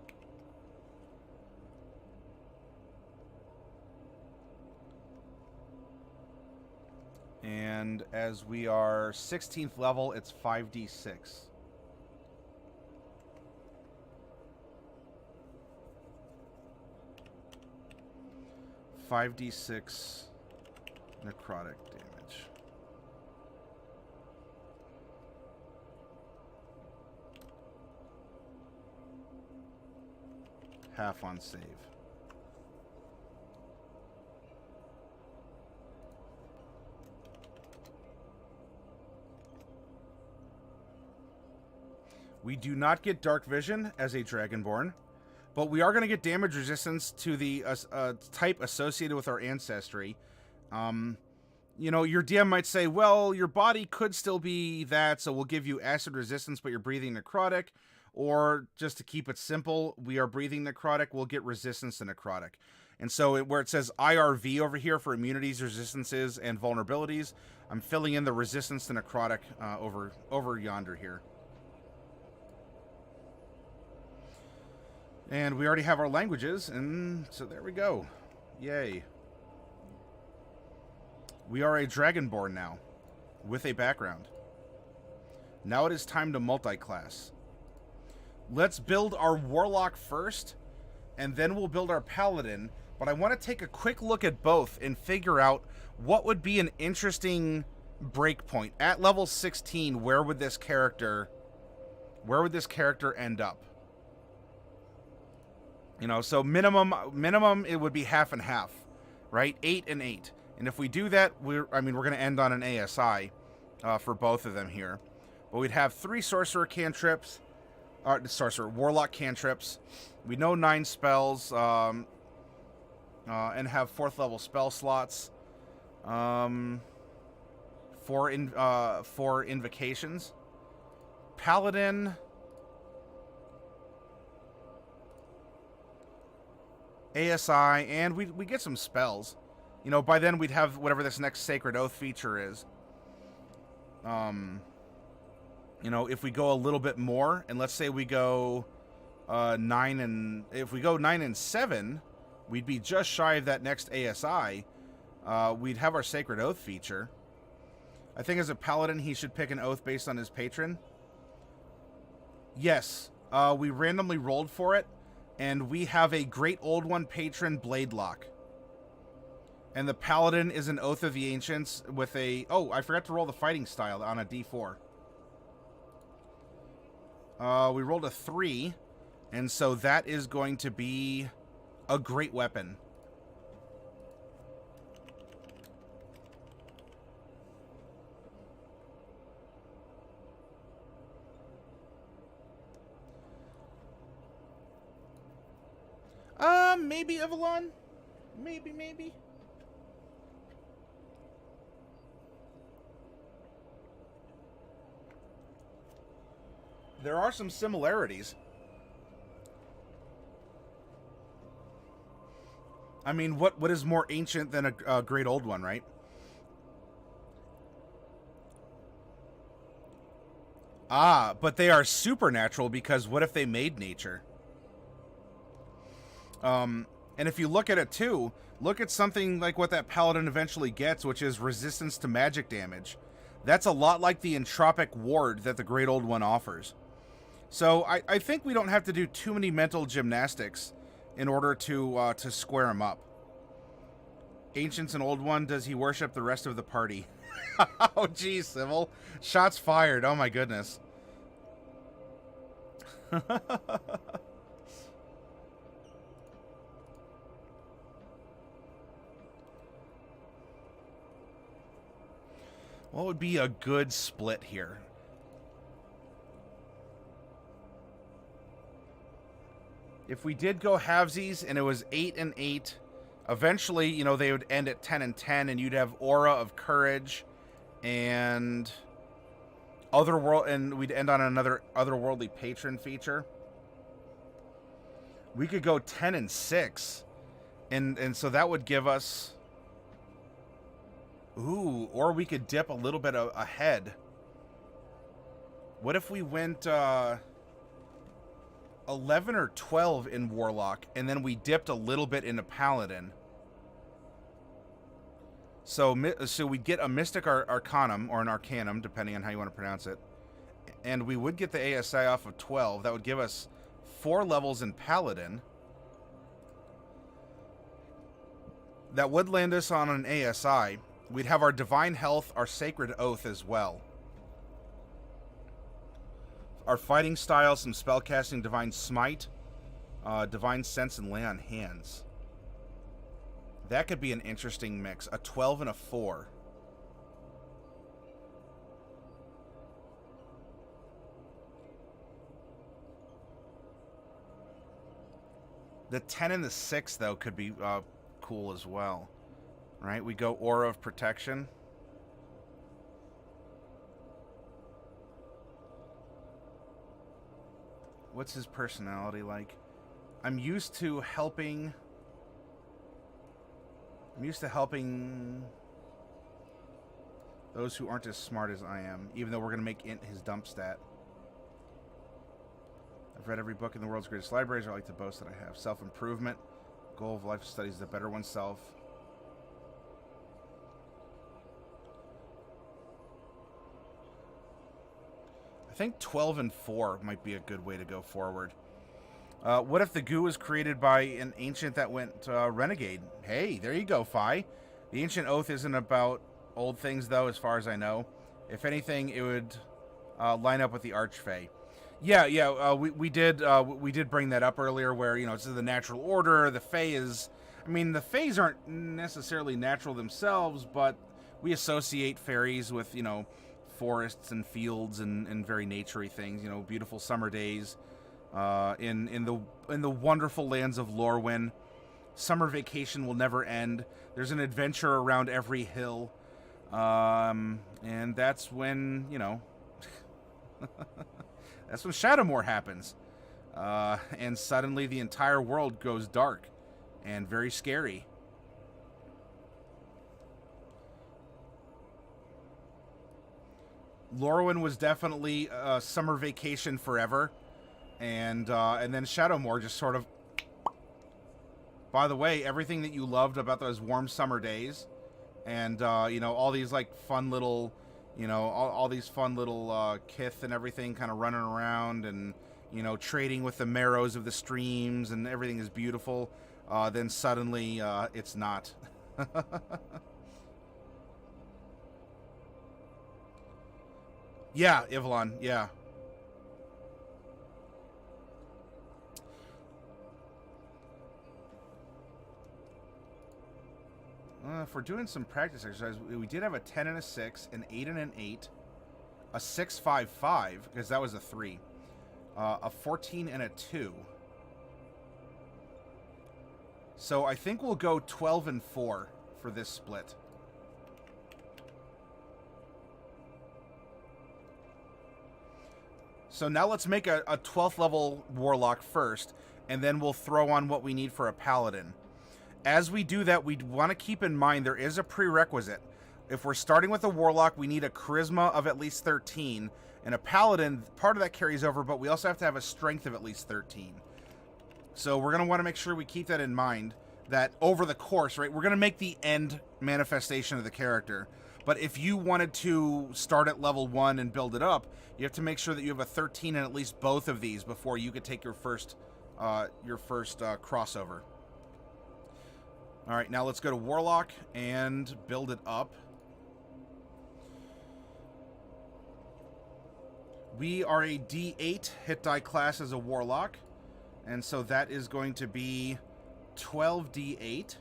And as we are 16th level, it's 5d6. .5d6 necrotic damage. Half on save. We do not get dark vision as a Dragonborn. But we are going to get damage resistance to the type associated with our ancestry. You know, your DM might say, well, your body could still be that, so we'll give you acid resistance, but you're breathing necrotic. Or, just to keep it simple, we are breathing necrotic, we'll get resistance to necrotic. And so, where it says IRV over here for immunities, resistances, and vulnerabilities, I'm filling in the resistance to necrotic over yonder here. And we already have our languages, and so there we go. Yay. We are a Dragonborn now, with a background. Now it is time to multi-class. Let's build our Warlock first, and then we'll build our Paladin. But I want to take a quick look at both and figure out what would be an interesting breakpoint. At level 16, where would this character end up? You know, so minimum it would be half and half, right? 8 and 8. And if we do that, we're going to end on an ASI for both of them here. But we'd have 3 sorcerer cantrips, warlock cantrips. We know 9 spells. and have 4th level spell slots. For invocations. Paladin. ASI, and we get some spells. You know, by then we'd have whatever this next Sacred Oath feature is. You know, if we go a little bit more, and let's say we go 9 and... If we go 9 and 7, we'd be just shy of that next ASI. We'd have our Sacred Oath feature. I think as a Paladin, he should pick an oath based on his patron. Yes, we randomly rolled for it, and we have a Great Old One patron, Bladelock. And the Paladin is an Oath of the Ancients with a... Oh, I forgot to roll the fighting style on a D4. We rolled a 3, and so that is going to be a great weapon. Maybe Evelyn? Maybe. There are some similarities. I mean, what is more ancient than a Great Old One, right? Ah, but they are supernatural because what if they made nature? And if you look at it too, look at something like what that Paladin eventually gets, which is resistance to magic damage. That's a lot like the entropic ward that the Great Old One offers. So I think we don't have to do too many mental gymnastics in order to square him up. Ancients and Old One, does he worship the rest of the party? Oh, geez, Civil. Shots fired. Oh, my goodness. What would be a good split here? If we did go halvesies and it was 8 and 8, eventually, you know, they would end at 10 and 10, and you'd have Aura of Courage and and we'd end on another otherworldly patron feature. We could go 10 and 6, and so that would give us... Ooh, or we could dip a little bit ahead. What if we went 11 or 12 in Warlock, and then we dipped a little bit into Paladin? So we'd get a Mystic Arcanum, or an Arcanum, depending on how you want to pronounce it. And we would get the ASI off of 12. That would give us 4 levels in Paladin. That would land us on an ASI. We'd have our Divine Health, our Sacred Oath as well. Our fighting style, some spellcasting, Divine Smite, Divine Sense, and Lay on Hands. That could be an interesting mix. A 12 and a 4. The 10 and the 6, though, could be cool as well. Right, we go Aura of Protection. What's his personality like? I'm used to helping those who aren't as smart as I am, even though we're going to make int his dump stat. I've read every book in the world's greatest libraries. I like to boast that I have. Self-improvement. Goal of life studies to better oneself. I think 12 and 4 might be a good way to go forward. What if the goo was created by an ancient that went renegade? Hey, there you go, Fi. The ancient oath isn't about old things, though, as far as I know. If anything, it would line up with the Archfey. Yeah. We did bring that up earlier, where, you know, it's the natural order. The Fey is, I mean, the Feys aren't necessarily natural themselves, but we associate fairies with, you know, forests and fields and very naturey things, you know, beautiful summer days in the wonderful lands of Lorwyn. Summer vacation will never end. There's an adventure around every hill. And that's when, you know, that's when Shadowmoor happens. And suddenly the entire world goes dark and very scary. Lorwyn was definitely summer vacation forever. And then Shadowmoor just sort of... By the way, everything that you loved about those warm summer days, and, you know, all these, like, fun little, you know, all these fun little kith and everything kind of running around and, you know, trading with the marrows of the streams and everything is beautiful, then suddenly it's not. Yeah, Ivalon, yeah. If we're doing some practice exercise, we did have a 10 and a 6, an 8 and an 8, a 6, 5, 5, because that was a 3, a 14 and a 2. So I think we'll go 12 and 4 for this split. So now let's make a 12th level Warlock first, and then we'll throw on what we need for a Paladin. As we do that, we want to keep in mind there is a prerequisite. If we're starting with a Warlock, we need a Charisma of at least 13. And a Paladin, part of that carries over, but we also have to have a Strength of at least 13. So we're going to want to make sure we keep that in mind, that over the course, right, we're going to make the end manifestation of the character. But if you wanted to start at level 1 and build it up, you have to make sure that you have a 13 in at least both of these before you could take your first crossover. All right, now let's go to Warlock and build it up. We are a D8 hit die class as a Warlock, and so that is going to be 12d8.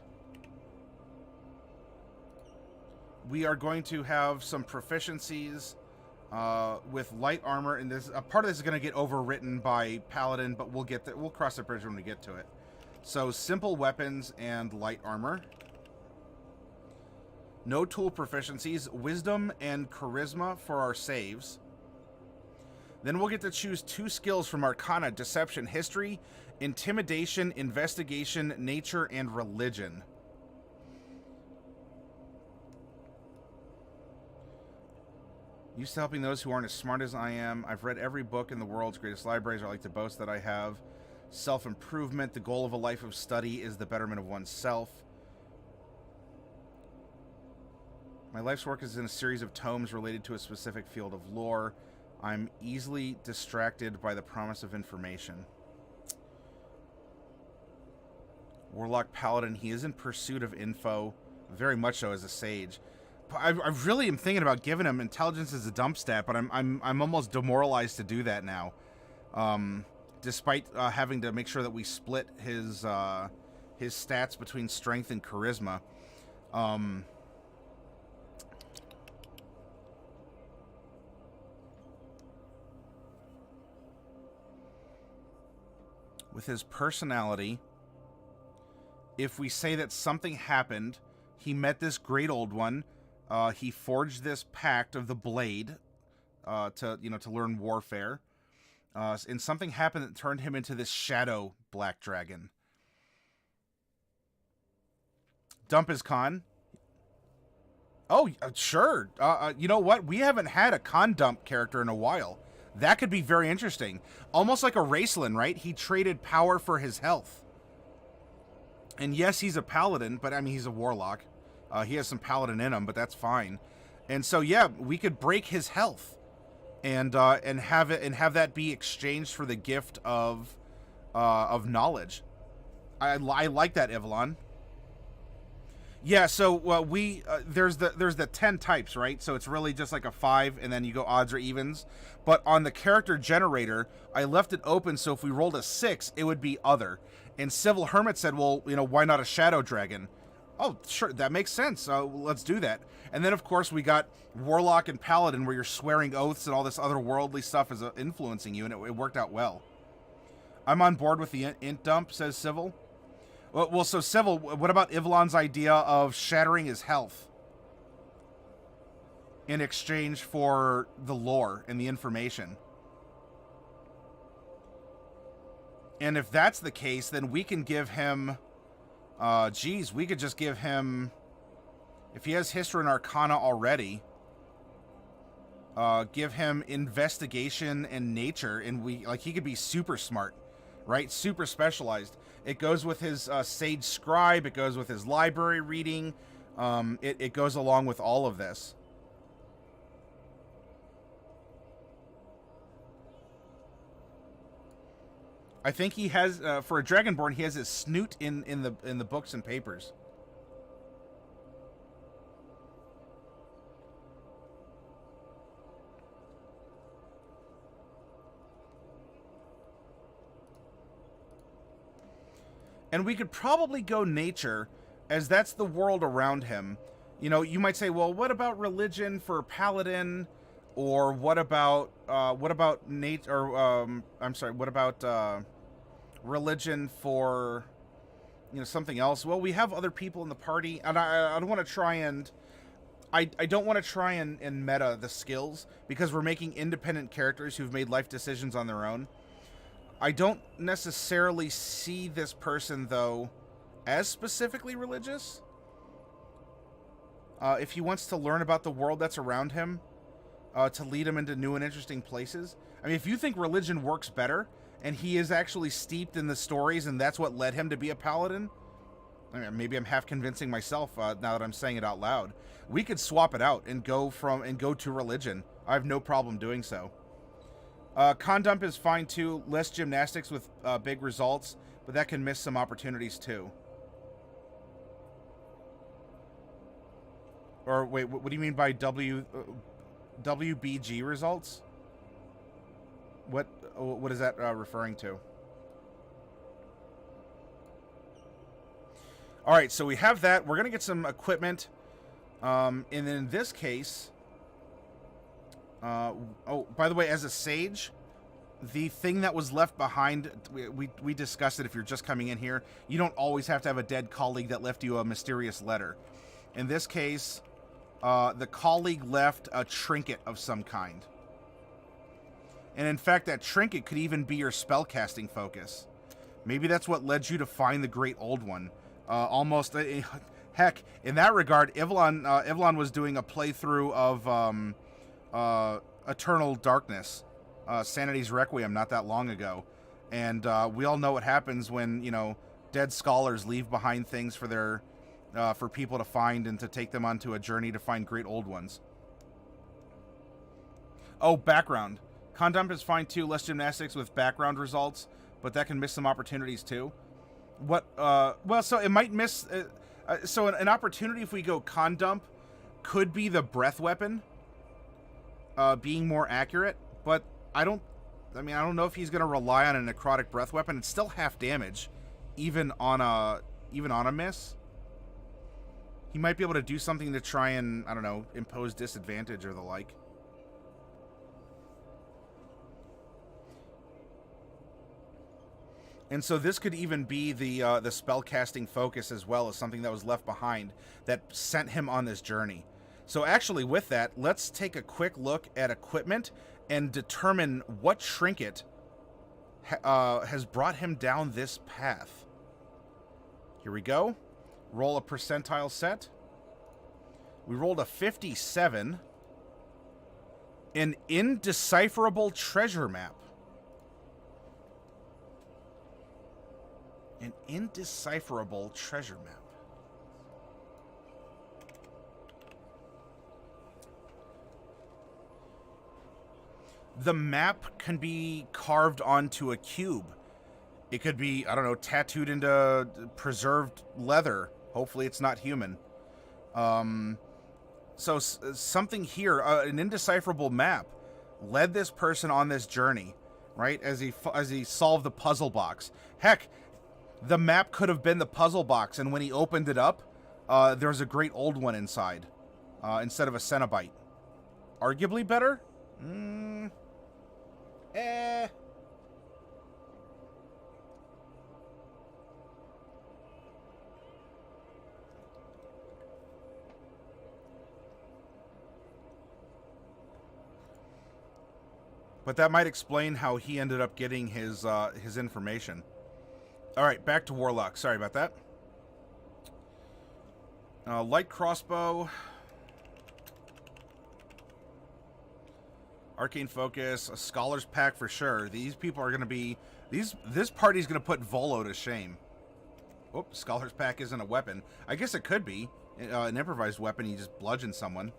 We are going to have some proficiencies with light armor, and this a part of this is going to get overwritten by Paladin, but we'll get we'll cross the bridge when we get to it. So, simple weapons and light armor. No tool proficiencies, wisdom and charisma for our saves. Then we'll get to choose 2 skills from Arcana, Deception, History, Intimidation, Investigation, Nature, and Religion. Used to helping those who aren't as smart as I am. I've read every book in the world's greatest libraries. I like to boast that I have. Self-improvement. The goal of a life of study is the betterment of oneself. My life's work is in a series of tomes related to a specific field of lore. I'm easily distracted by the promise of information. Warlock Paladin. He is in pursuit of info. Very much so as a sage. I really am thinking about giving him intelligence as a dump stat, but I'm almost demoralized to do that now. Despite having to make sure that we split his stats between strength and charisma. With his personality, if we say that something happened, he met this great old one, he forged this pact of the blade to learn warfare. And something happened that turned him into this shadow black dragon. Dump his con. Oh, sure. You know what? We haven't had a con dump character in a while. That could be very interesting. Almost like a Raceland, right? He traded power for his health. And yes, he's a paladin, but I mean, he's a warlock. He has some paladin in him, but that's fine. And so, yeah, we could break his health. And have that be exchanged for the gift of knowledge. I like that, Ivalon. Yeah, so there's the 10 types, right? So it's really just like a 5, and then you go odds or evens. But on the character generator, I left it open, so if we rolled a 6, it would be other. And Civil Hermit said, well, you know, why not a shadow dragon? Oh, sure, that makes sense. Let's do that. And then, of course, we got Warlock and Paladin, where you're swearing oaths and all this otherworldly stuff is influencing you, and it worked out well. I'm on board with the int dump, says Civil. Well, so Civil, what about Ivlan's idea of shattering his health in exchange for the lore and the information? And if that's the case, then we can give him, geez, we could just give him, if he has History and Arcana already, give him Investigation and Nature, and he could be super smart, right? Super specialized. It goes with his Sage Scribe. It goes with his library reading. It goes along with all of this. I think he has, for a Dragonborn, he has his snoot in the books and papers. And we could probably go nature, as that's the world around him. You know, you might say, well, what about religion for Paladin? Or what about nature? Or I'm sorry, what about religion for, you know, something else? Well, we have other people in the party, and I don't want to try and I don't want to try and meta the skills, because we're making independent characters who've made life decisions on their own. I don't necessarily see this person, though, as specifically religious. If he wants to learn about the world that's around him, to lead him into new and interesting places. I mean, if you think religion works better, and he is actually steeped in the stories, and that's what led him to be a paladin, I mean, maybe I'm half convincing myself now that I'm saying it out loud. We could swap it out and go to religion. I have no problem doing so. Con dump is fine too. Less gymnastics with big results, but that can miss some opportunities too. Or wait, what do you mean by WBG results? What is that referring to? All right, so we have that. We're gonna get some equipment, and in this case. Oh, by the way, as a sage, the thing that was left behind, we discussed it if you're just coming in here. You don't always have to have a dead colleague that left you a mysterious letter. In this case, the colleague left a trinket of some kind. And in fact, that trinket could even be your spellcasting focus. Maybe that's what led you to find the Great Old One. Almost, heck, in that regard, Ivlan was doing a playthrough of... Eternal Darkness, Sanity's Requiem, not that long ago, and we all know what happens when, you know, dead scholars leave behind things for their for people to find and to take them onto a journey to find great old ones. Oh, background. Con dump is fine too. Less gymnastics with background results, but that can miss some opportunities too. What? Well, so it might miss. So an opportunity if we go con dump could be the breath weapon. Being more accurate, but I don't know if he's going to rely on a necrotic breath weapon. It's still half damage, even on a miss. He might be able to do something to try and, I don't know, impose disadvantage or the like. And so this could even be the spellcasting focus as well as something that was left behind that sent him on this journey. So actually, with that, let's take a quick look at equipment and determine what trinket has brought him down this path. Here we go. Roll a percentile set. We rolled a 57. An indecipherable treasure map. An indecipherable treasure map. The map can be carved onto a cube. It could be, I don't know, tattooed into preserved leather. Hopefully it's not human. So something here, an indecipherable map, led this person on this journey, right? As he solved the puzzle box. Heck, the map could have been the puzzle box, and when he opened it up, there's a great old one inside, instead of a Cenobite. Arguably better? But that might explain how he ended up getting his information. All right, back to Warlock. Sorry about that. Light crossbow. Arcane focus. A scholar's pack for sure. These people are going to be... This party's going to put Volo to shame. Oh, scholar's pack isn't a weapon. I guess it could be. An improvised weapon, you just bludgeon someone.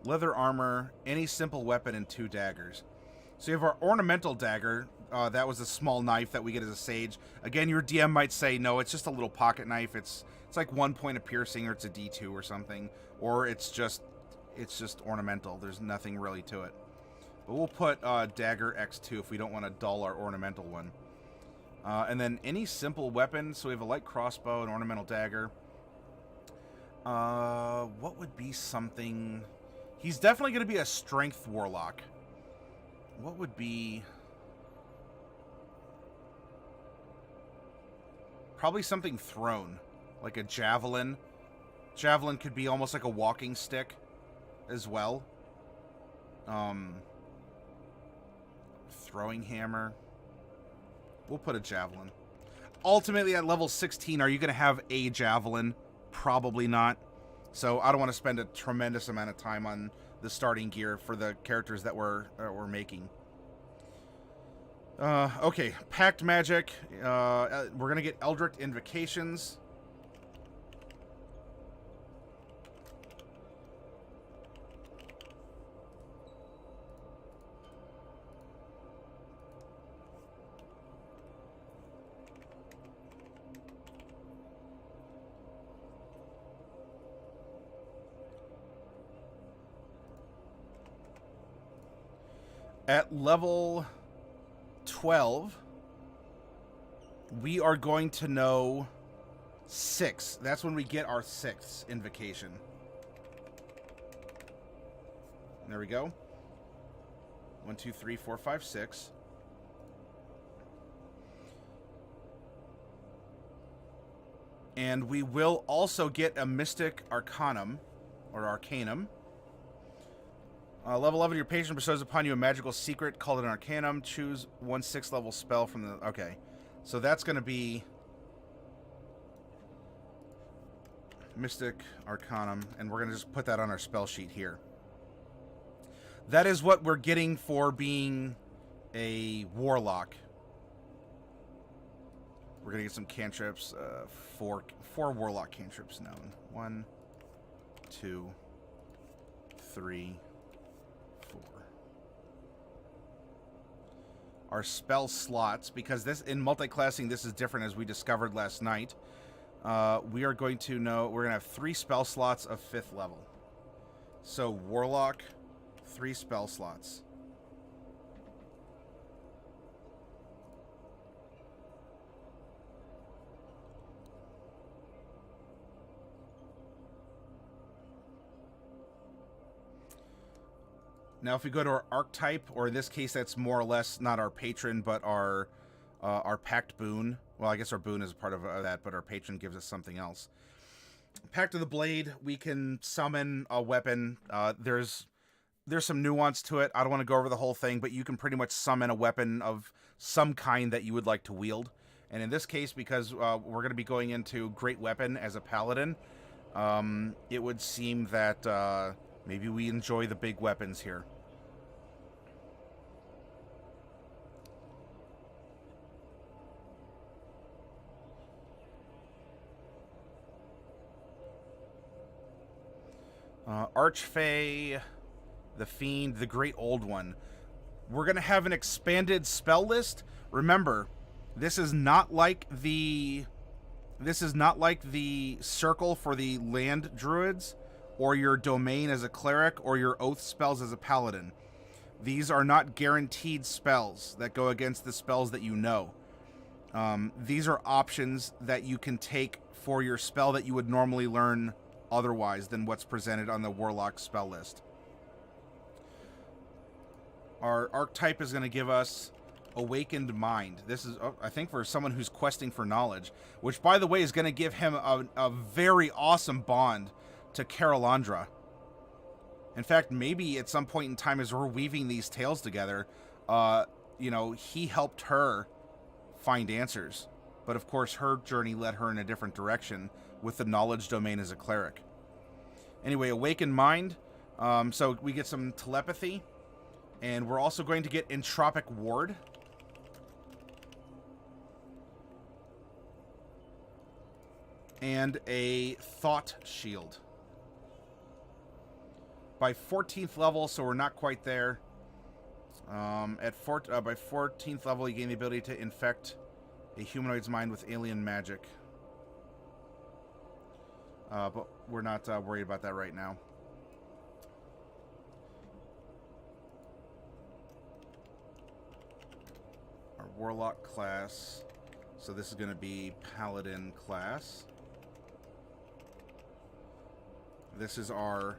Leather armor, any simple weapon, and 2 daggers. So you have our ornamental dagger. That was a small knife that we get as a sage. Again, your DM might say, no, it's just a little pocket knife. It's like 1 point of piercing, or it's a D2 or something. Or it's just ornamental. There's nothing really to it. But we'll put dagger X2 if we don't want to dull our ornamental one. And then any simple weapon. So we have a light crossbow, an ornamental dagger. What would be something... He's definitely going to be a strength warlock. What would be... Probably something thrown. Like a javelin. Javelin could be almost like a walking stick as well. Throwing hammer. We'll put a javelin. Ultimately, at level 16, are you going to have a javelin? Probably not. So I don't want to spend a tremendous amount of time on the starting gear for the characters that we're making. Okay, Pact Magic. We're going to get Eldritch Invocations. At level 12, we are going to know 6. That's when we get our 6th invocation. There we go. 1, 2, 3, 4, 5, 6. And we will also get a Mystic Arcanum, or Arcanum. Level 11, your patron bestows upon you a magical secret called an Arcanum. Choose 1 6th level spell from the... Okay. So that's going to be... Mystic Arcanum. And we're going to just put that on our spell sheet here. That is what we're getting for being a Warlock. We're going to get some cantrips. 4 Warlock cantrips known. 1, 2, 3... Our spell slots, because this in multi-classing this is different, as we discovered last night. We are going to know we're gonna have 3 spell slots of 5th level. So Warlock, 3 spell slots. Now, if we go to our archetype, or in this case, that's more or less not our patron, but our Pact Boon. Well, I guess our Boon is a part of that, but our patron gives us something else. Pact of the Blade, we can summon a weapon. There's some nuance to it. I don't want to go over the whole thing, but you can pretty much summon a weapon of some kind that you would like to wield. And in this case, because we're going to be going into Great Weapon as a Paladin, it would seem that maybe we enjoy the big weapons here. Archfey, the Fiend, the Great Old One. We're going to have an expanded spell list. Remember, this is not like the circle for the land druids, or your domain as a cleric, or your oath spells as a paladin. These are not guaranteed spells that go against the spells that you know. These are options that you can take for your spell that you would normally learn otherwise than what's presented on the Warlock spell list. Our archetype is going to give us Awakened Mind. This is, I think, for someone who's questing for knowledge, which, by the way, is going to give him a very awesome bond to Carolandra. In fact, maybe at some point in time, as we're weaving these tales together, you know, he helped her find answers. But, of course, her journey led her in a different direction with the knowledge domain as a cleric. Anyway, Awakened Mind. So we get some telepathy. And we're also going to get Entropic Ward. And a Thought Shield. By 14th level, so we're not quite there. By 14th level, you gain the ability to infect a humanoid's mind with alien magic. But we're not worried about that right now. Our Warlock class. So this is going to be Paladin class. This is our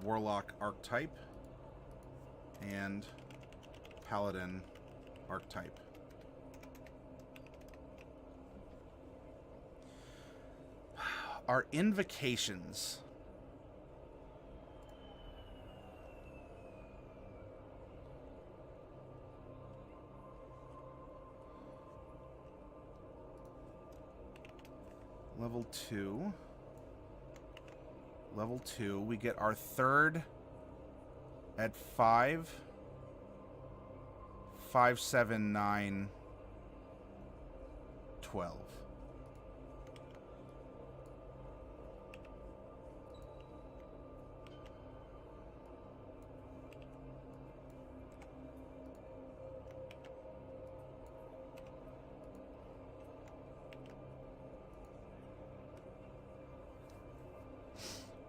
Warlock archetype and Paladin archetype. Our invocations. Level 2. Level 2. We get our third at 5. 5, 7, 9, 12.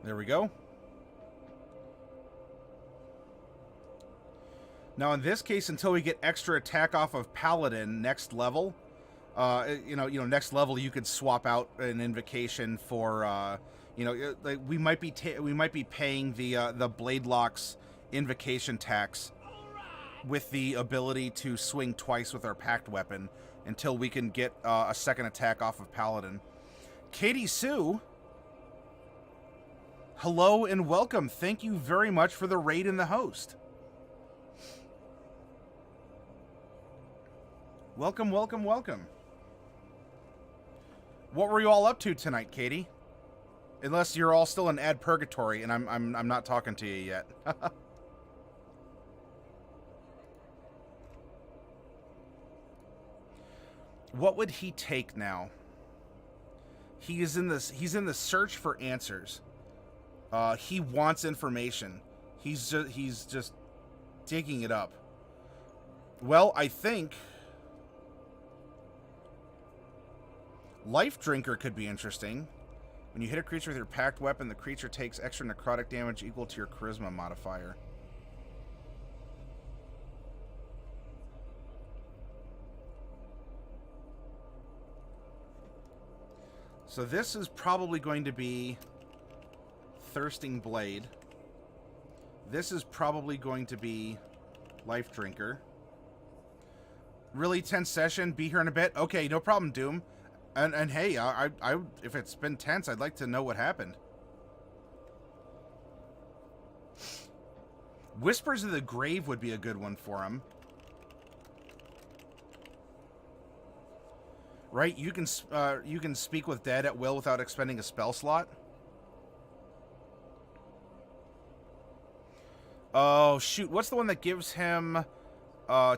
There we go. Now, in this case, until we get extra attack off of Paladin next level, next level, you could swap out an invocation for, like we might be paying the Blade Lock's invocation tax with the ability to swing twice with our packed weapon until we can get a second attack off of Paladin. Katie Sue. Hello and welcome. Thank you very much for the raid in the host. Welcome, welcome, welcome. What were you all up to tonight, Katie? Unless you're all still in ad purgatory and I'm not talking to you yet. What would he take now? He's in the search for answers. He wants information. He's just digging it up. Well, I think Life Drinker could be interesting. When you hit a creature with your packed weapon, the creature takes extra necrotic damage equal to your charisma modifier. So this is probably going to be Thirsting Blade. This is probably going to be Life Drinker. Really tense session. Be here in a bit. Okay, no problem, Doom. And hey, I if it's been tense, I'd like to know what happened. Whispers of the Grave would be a good one for him. Right? You can speak with dead at will without expending a spell slot. Oh, shoot. What's the one that gives him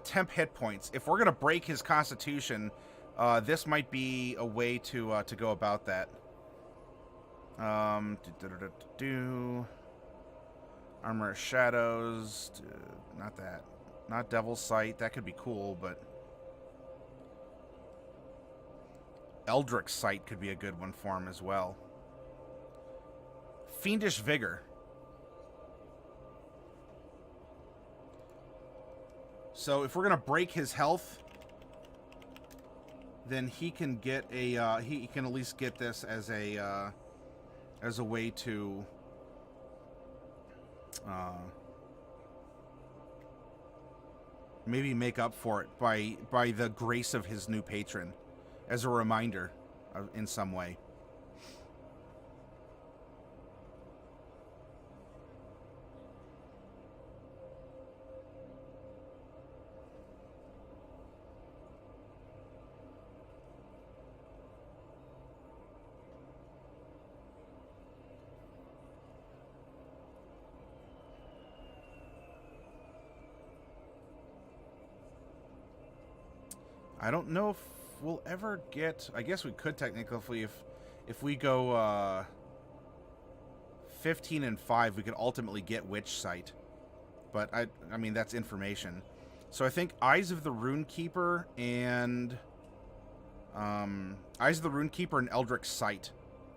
temp hit points? If we're going to break his constitution, this might be a way to go about that. Armor of Shadows. Not that. Not Devil's Sight. That could be cool, but Eldritch Sight could be a good one for him as well. Fiendish Vigor. So if we're gonna break his health, then he can get a he can at least get this as a way to maybe make up for it by the grace of his new patron, as a reminder in some way. I don't know if we'll ever get... I guess we could technically if we go 15 and 5, we could ultimately get Witch Sight. But I mean, that's information. So I think Eyes of the Runekeeper and Eyes of the Runekeeper and Eldritch Sight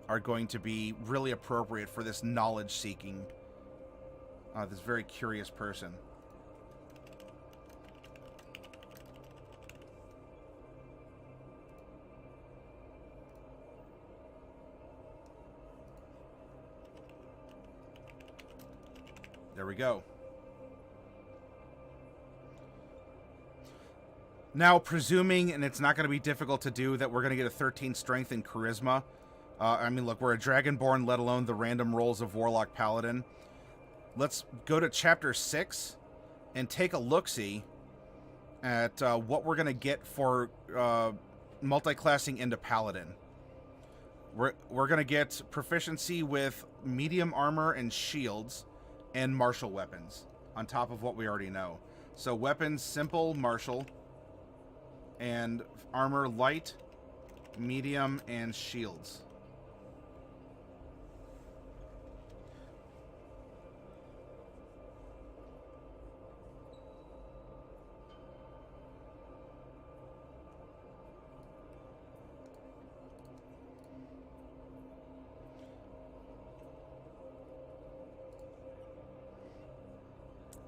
are going to be really appropriate for this knowledge seeking, this very curious person. There we go. Now, presuming, and it's not going to be difficult to do, that we're going to get a 13 strength and charisma. I mean, look, we're a Dragonborn, let alone the random rolls of Warlock Paladin. Let's go to Chapter 6 and take a look-see at what we're going to get for multi-classing into Paladin. We're going to get proficiency with medium armor and shields and martial weapons on top of what we already know. So weapons, simple, martial, and armor, light, medium, and shields.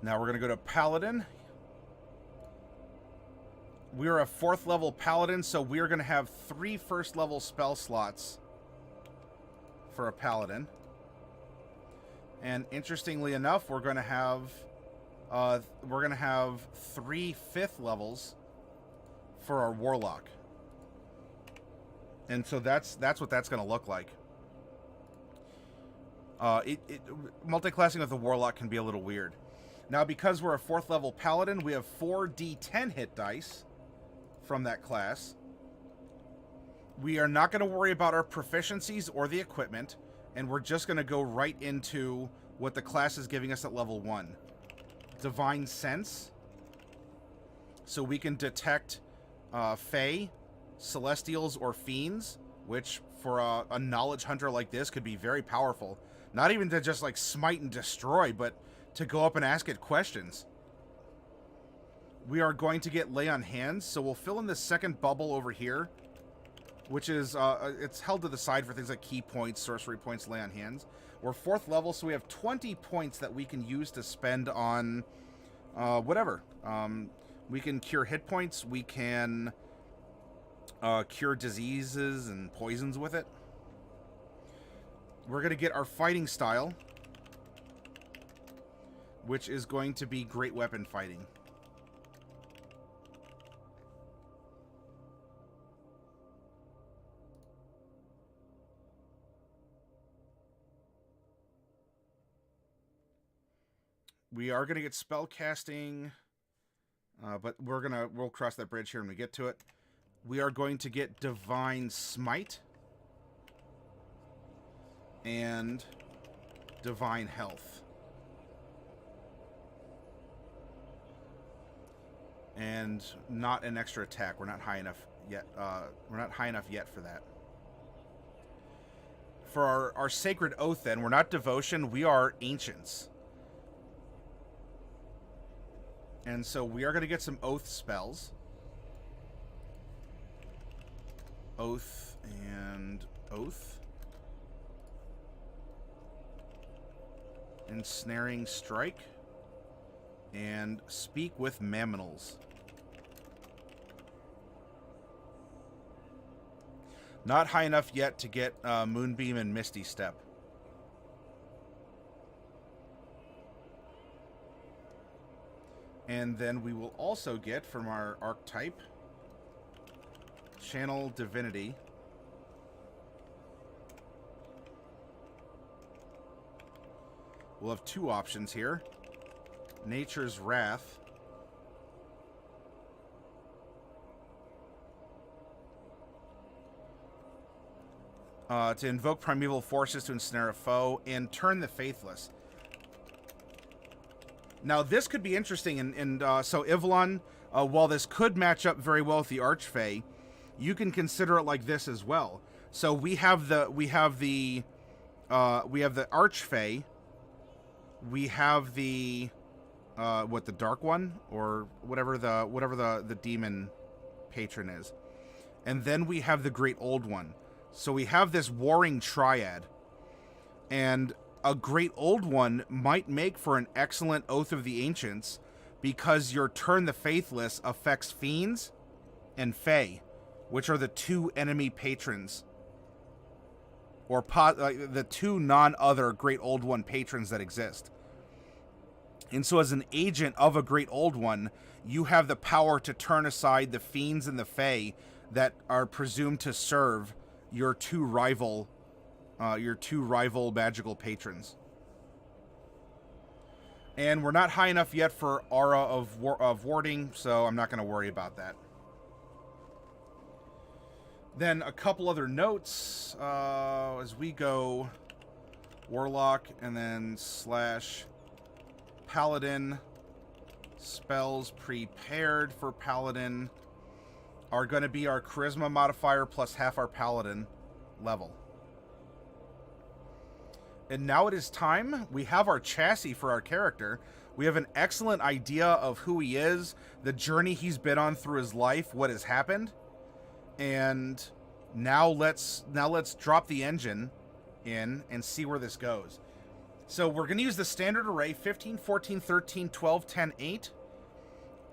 Now we're going to go to Paladin. We are a 4th level Paladin, so we are going to have 3 1st level spell slots for a Paladin. And interestingly enough, we're going to have 3 5th levels for our Warlock. And so that's what that's going to look like. Multi-classing with the Warlock can be a little weird. Now, because we're a 4th level Paladin, we have 4 D10 hit dice from that class. We are not going to worry about our proficiencies or the equipment, and we're just going to go right into what the class is giving us at level 1. Divine Sense. So we can detect Fae, Celestials, or Fiends, which for a knowledge hunter like this could be very powerful. Not even to just like smite and destroy, but to go up and ask it questions. We are going to get Lay on Hands, so we'll fill in the second bubble over here, which is, it's held to the side for things like key points, sorcery points, Lay on Hands. We're 4th level, so we have 20 points that we can use to spend on whatever. We can cure hit points, we can cure diseases and poisons with it. We're going to get our fighting style, which is going to be great weapon fighting. We are going to get spell casting, but we'll cross that bridge here when we get to it. We are going to get Divine Smite and Divine Health. And not an extra attack. We're not high enough yet. We're not high enough yet for that. For our Sacred Oath, then, we're not Devotion. We are Ancients. And so we are going to get some Oath spells. Oath and Oath. Ensnaring Strike. And Speak with Mammals. Not high enough yet to get Moonbeam and Misty Step. And then we will also get from our archetype, Channel Divinity. We'll have two options here. Nature's Wrath. To invoke primeval forces to ensnare a foe, and turn the Faithless. Now, this could be interesting, and so Ivlon, while this could match up very well with the Archfey, you can consider it like this as well. So we have the Archfey, we have the the Dark One, or whatever the demon patron is, and then we have the Great Old One. So we have this warring triad, and a Great Old One might make for an excellent Oath of the Ancients, because your Turn the Faithless affects Fiends and Fey, which are the two enemy patrons, or the two non-other Great Old One patrons that exist. And so as an agent of a Great Old One, you have the power to turn aside the Fiends and the Fey that are presumed to serve your two rival magical patrons. And we're not high enough yet for Aura of Warding, so I'm not going to worry about that. Then a couple other notes as we go. Warlock, and then / Paladin. Spells prepared for Paladin are going to be our Charisma modifier plus half our Paladin level. And now it is time. We have our chassis for our character. We have an excellent idea of who he is, the journey he's been on through his life, what has happened. And now let's drop the engine in and see where this goes. So we're going to use the standard array, 15, 14, 13, 12, 10, 8.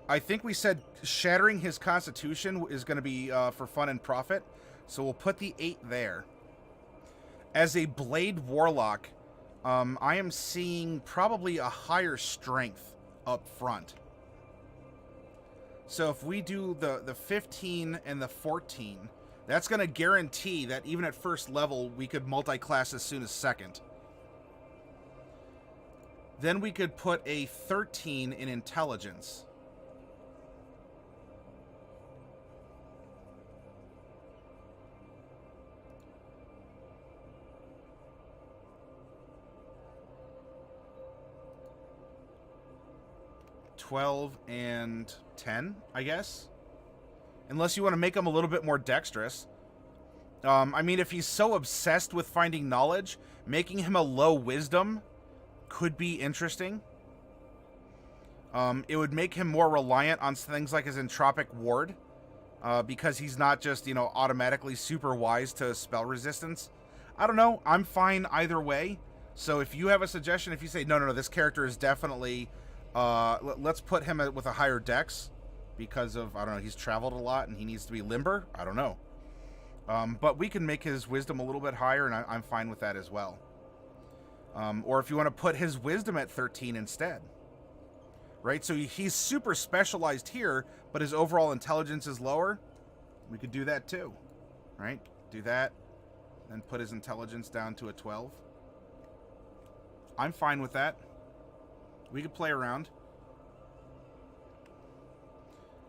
I think we said shattering his constitution is going to be for fun and profit. So we'll put the 8 there. As a Blade Warlock, I am seeing probably a higher strength up front. So if we do the 15 and the 14, that's going to guarantee that even at first level, we could multi-class as soon as second. Then we could put a 13 in intelligence. $12 and 10, I guess. Unless you want to make him a little bit more dexterous. I mean, if he's so obsessed with finding knowledge, making him a low wisdom could be interesting. It would make him more reliant on things like his entropic ward, because he's not just, automatically super wise to spell resistance. I don't know. I'm fine either way. So if you have a suggestion, if you say, no, this character is definitely... let's put him with a higher dex because of, I don't know, he's traveled a lot and he needs to be limber. I don't know. But we can make his wisdom a little bit higher, and I'm fine with that as well. Or if you want to put his wisdom at 13 instead. Right? So he's super specialized here, but his overall intelligence is lower. We could do that too. Right? Do that. Then put his intelligence down to a 12. I'm fine with that. We could play around.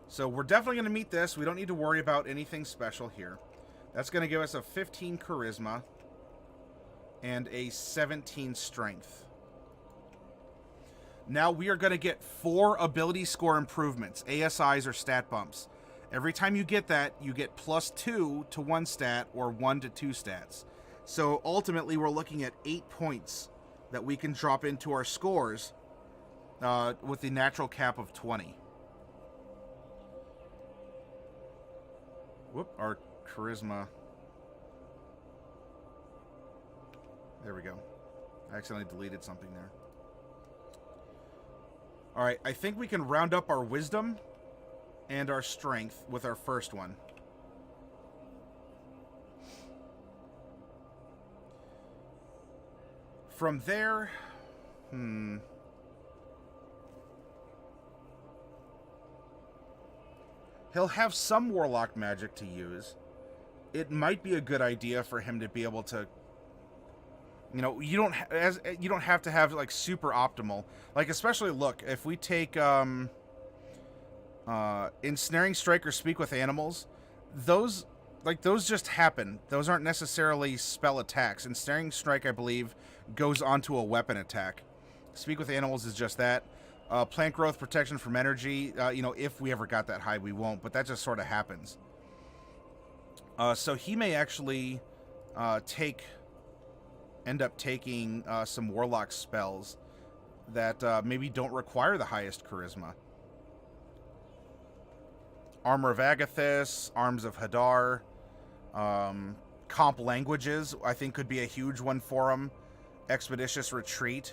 So we're definitely going to meet this. We don't need to worry about anything special here. That's going to give us a 15 charisma and a 17 strength. Now we are going to get 4 ability score improvements, ASIs or stat bumps. Every time you get that, you get +2 to 1 stat or 1 to 2 stats. So ultimately, we're looking at 8 points that we can drop into our scores with the natural cap of 20. Whoop, our charisma. There we go. I accidentally deleted something there. Alright, I think we can round up our wisdom and our strength with our first one. From there... He'll have some Warlock magic to use. It might be a good idea for him to be able to, you know, you don't have to have like super optimal. Like, especially look, if we take Ensnaring Strike or Speak with Animals, those just happen. Those aren't necessarily spell attacks. Ensnaring Strike, I believe, goes onto a weapon attack. Speak with Animals is just that. Plant growth, protection from energy. You know, if we ever got that high, we won't, but that just sort of happens. So he may actually end up taking some Warlock spells that maybe don't require the highest charisma. Armor of Agathis, Arms of Hadar, Comp Languages, I think could be a huge one for him. Expeditious Retreat.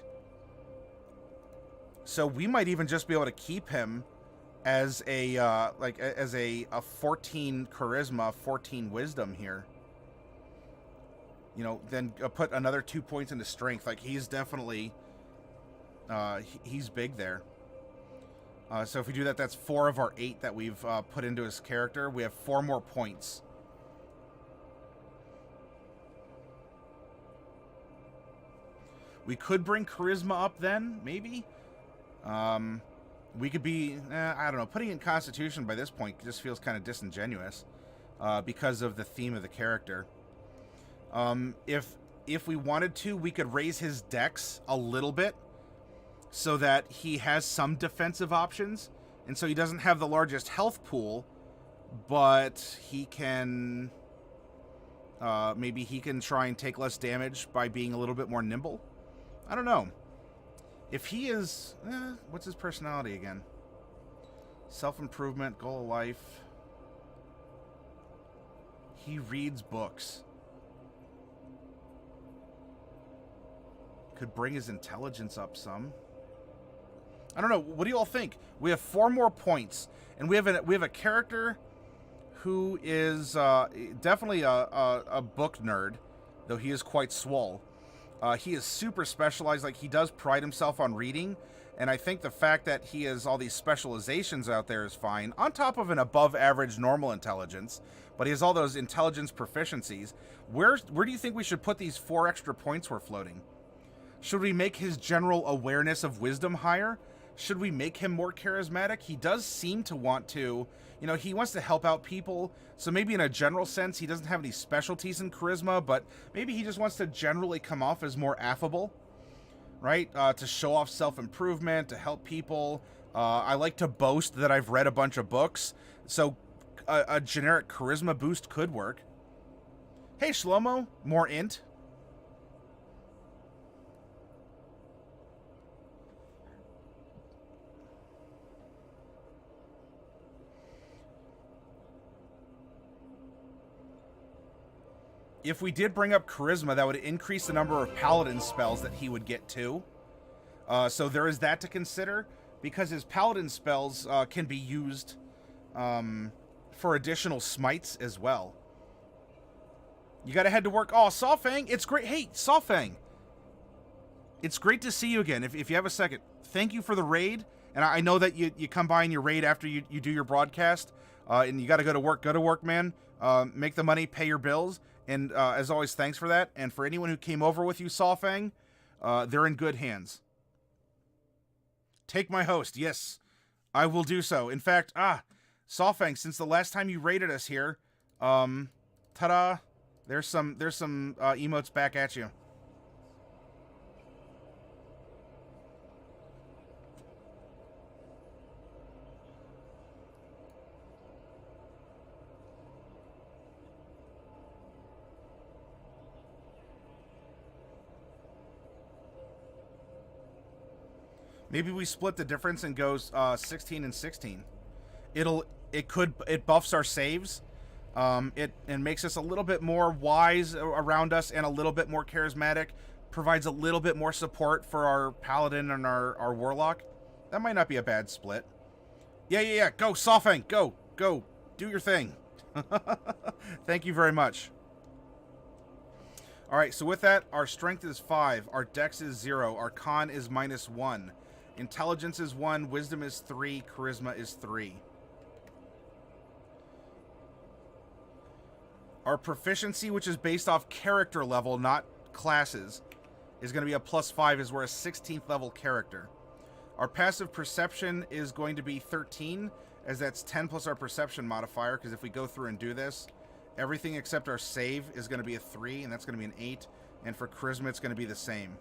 So we might even just be able to keep him as a a 14 charisma, 14 wisdom here. You know, then put another 2 points into strength. Like, he's definitely he's big there. So if we do that, that's 4 of our 8 that we've put into his character. We have 4 more points. We could bring charisma up then, maybe. We could be, I don't know, putting in Constitution by this point just feels kind of disingenuous because of the theme of the character. If we wanted to, we could raise his dex a little bit so that he has some defensive options, and so he doesn't have the largest health pool, but he can, maybe he can try and take less damage by being a little bit more nimble. I don't know. If he is... what's his personality again? Self-improvement, goal of life. He reads books. Could bring his intelligence up some. I don't know. What do you all think? We have 4 more points. And we have a character who is definitely a book nerd, though he is quite swole. He is super specialized. Like, he does pride himself on reading, and I think the fact that he has all these specializations out there is fine, on top of an above-average normal intelligence, but he has all those intelligence proficiencies. Where do you think we should put these 4 extra points we're floating? Should we make his general awareness of wisdom higher? Should we make him more charismatic? He does seem to want to, you know, he wants to help out people. So maybe in a general sense, he doesn't have any specialties in charisma, but maybe he just wants to generally come off as more affable, right? To show off self-improvement, to help people. I like to boast that I've read a bunch of books. So a generic charisma boost could work. Hey, Shlomo, more int. If we did bring up charisma, that would increase the number of paladin spells that he would get too. So there is that to consider, because his paladin spells can be used for additional smites as well. You gotta head to work. Oh, Sawfang, it's great. Hey, Sawfang, it's great to see you again. If you have a second, thank you for the raid. And I know that you come by in your raid after you do your broadcast, and you gotta go to work. Go to work, man. Make the money, pay your bills. And as always, thanks for that. And for anyone who came over with you, Sawfang, they're in good hands. Take my host. Yes, I will do so. In fact, Sawfang, since the last time you raided us here, ta-da, there's some emotes back at you. Maybe we split the difference and goes 16 and 16. It buffs our saves. It makes us a little bit more wise around us and a little bit more charismatic. Provides a little bit more support for our paladin and our warlock. That might not be a bad split. Yeah. Go, Sawfang. Go. Do your thing. Thank you very much. All right, so with that, our strength is 5, our dex is 0, our con is -1. Intelligence is 1, wisdom is 3, charisma is 3. Our proficiency, which is based off character level, not classes, is going to be a +5 as we're a 16th level character. Our passive perception is going to be 13, as that's 10 plus our perception modifier, because if we go through and do this, everything except our save is going to be a 3, and that's going to be an 8. And for charisma, it's going to be the same.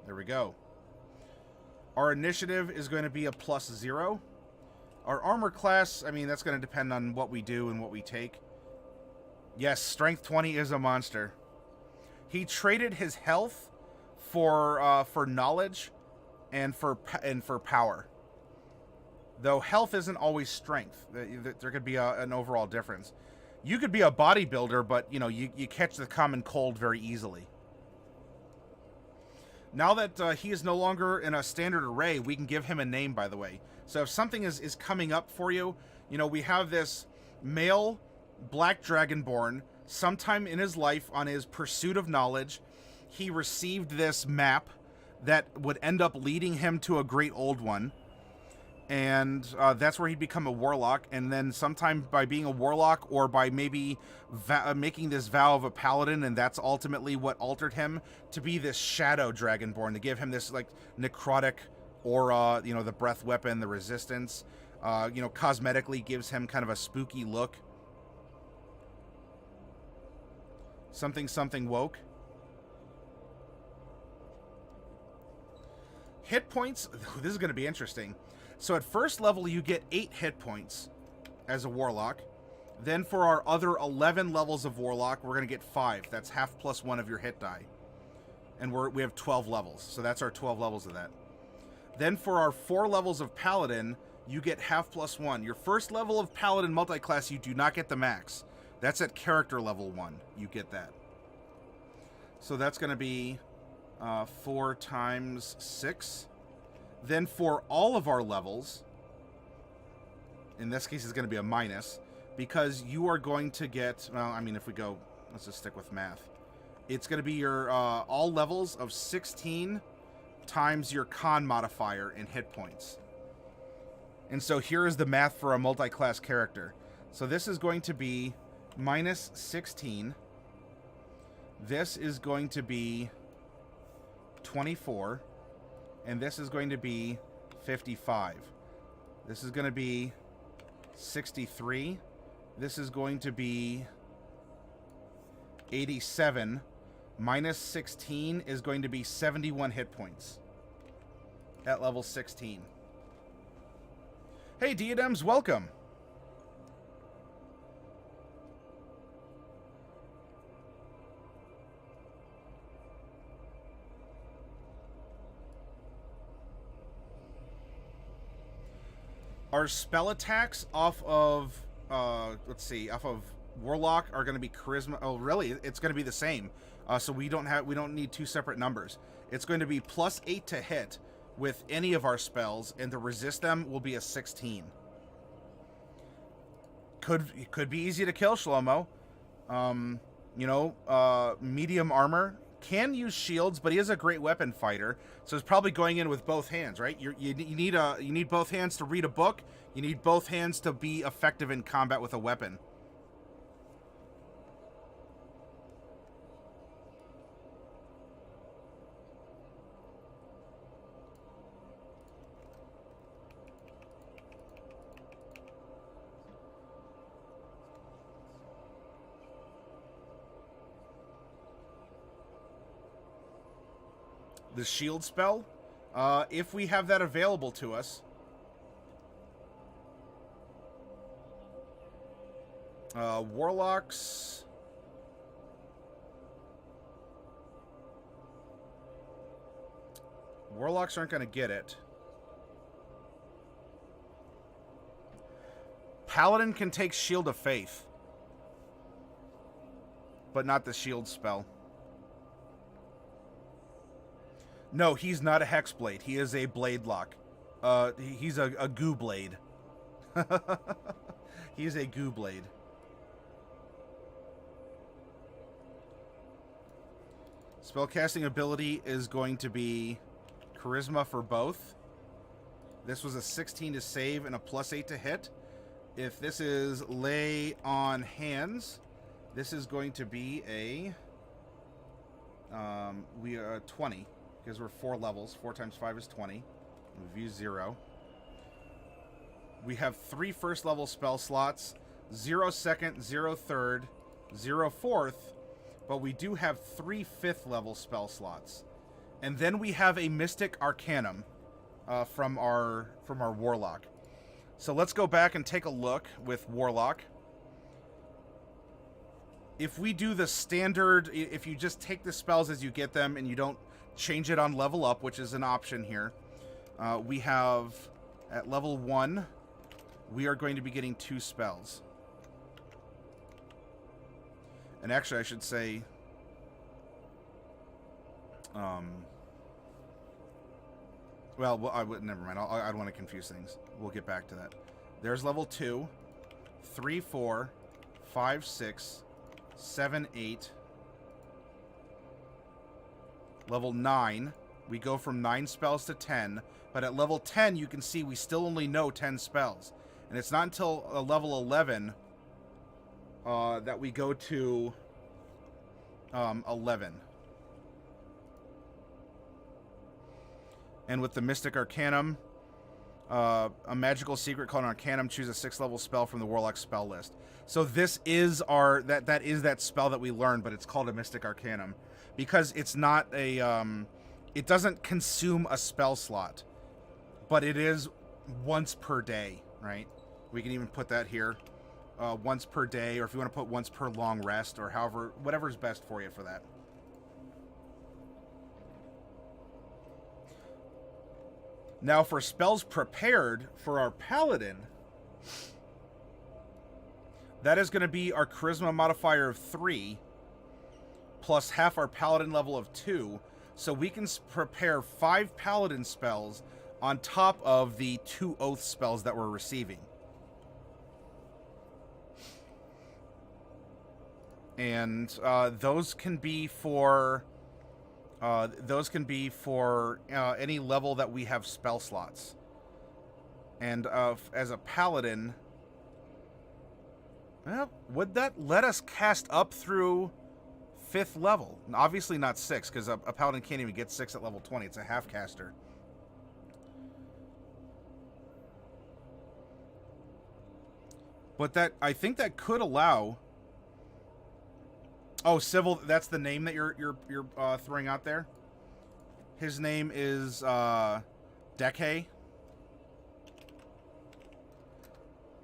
There we go. Our initiative is going to be a +0. Our armor class, I mean, that's going to depend on what we do and what we take. Yes, strength 20 is a monster. He traded his health for knowledge and for power. Though health isn't always strength. There could be an overall difference. You could be a bodybuilder, but you know you catch the common cold very easily. Now that he is no longer in a standard array, we can give him a name, by the way. So if something is coming up for you, you know, we have this male black Dragonborn. Sometime in his life, on his pursuit of knowledge, he received this map that would end up leading him to a great old one. And that's where he'd become a warlock. And then sometime by being a warlock, or by maybe making this vow of a paladin, and that's ultimately what altered him to be this shadow dragonborn, to give him this like necrotic aura, you know, the breath weapon, the resistance, you know, cosmetically gives him kind of a spooky look. Something woke. Hit points. This is going to be interesting. So at first level, you get 8 hit points as a warlock. Then for our other 11 levels of warlock, we're going to get 5. That's half plus 1 of your hit die. And we have 12 levels. So that's our 12 levels of that. Then for our 4 levels of paladin, you get half plus 1. Your first level of paladin multiclass, you do not get the max. That's at character level 1. You get that. So that's going to be 4 times 6. Then for all of our levels, in this case it's going to be a minus, because you are going to get, well, I mean, if we go, let's just stick with math. It's going to be your all levels of 16 times your con modifier in hit points. And so here is the math for a multi-class character. So this is going to be minus 16. This is going to be 24. And this is going to be 55. This is going to be 63. This is going to be 87. Minus 16 is going to be 71 hit points at level 16. Hey, Diadems, welcome. Our spell attacks off of, let's see, off of Warlock are going to be Charisma. Oh, really? It's going to be the same. So we don't need 2 separate numbers. It's going to be +8 to hit with any of our spells, and to resist them will be a 16. Could be easy to kill, Shlomo. You know, medium armor. Can use shields, but he is a great weapon fighter, so it's probably going in with both hands, right? You need both hands to read a book. You need both hands to be effective in combat with a weapon. The shield spell, if we have that available to us. Warlocks. Warlocks aren't going to get it. Paladin can take Shield of Faith, but not the shield spell. No, he's not a Hexblade. He is a Blade Lock. He's a GOO-Blade. He's a GOO-Blade. Spellcasting ability is going to be Charisma for both. This was a 16 to save and a +8 to hit. If this is Lay on Hands, this is going to be a 20, because we're 4 levels. 4 times 5 is 20. We've used 0. We have 3 first level spell slots, 0 second, 0 third, 0 fourth, but we do have 3 fifth level spell slots. And then we have a Mystic Arcanum from our Warlock. So let's go back and take a look with Warlock. If we do the standard, if you just take the spells as you get them and you don't change it on level up, which is an option here, we have at level 1, we are going to be getting 2 spells. And actually, I should say, well, I would never mind. I don't want to confuse things. We'll get back to that. There's level 2, 3, 4, 5, 6, 7, 8. Level 9, we go from 9 spells to 10. But at level 10, you can see we still only know 10 spells. And it's not until level 11 that we go to 11. And with the Mystic Arcanum, a magical secret called an Arcanum, choose a 6th level spell from the Warlock spell list. So this is our that is that spell that we learned, but it's called a Mystic Arcanum because it's not a it doesn't consume a spell slot, but it is once per day, right? We can even put that here, once per day, or if you want to put once per long rest, or however, whatever's best for you for that. Now for spells prepared for our Paladin, that is going to be our Charisma modifier of 3, plus half our Paladin level of 2, so we can prepare 5 Paladin spells on top of the 2 Oath spells that we're receiving. And those can be for any level that we have spell slots. And as a Paladin, well, would that let us cast up through 5th level? Obviously not 6, because a Paladin can't even get 6 at level 20. It's a half caster. But that, I think that could allow... Oh, Civil, that's the name that you're throwing out there? His name is Dekei.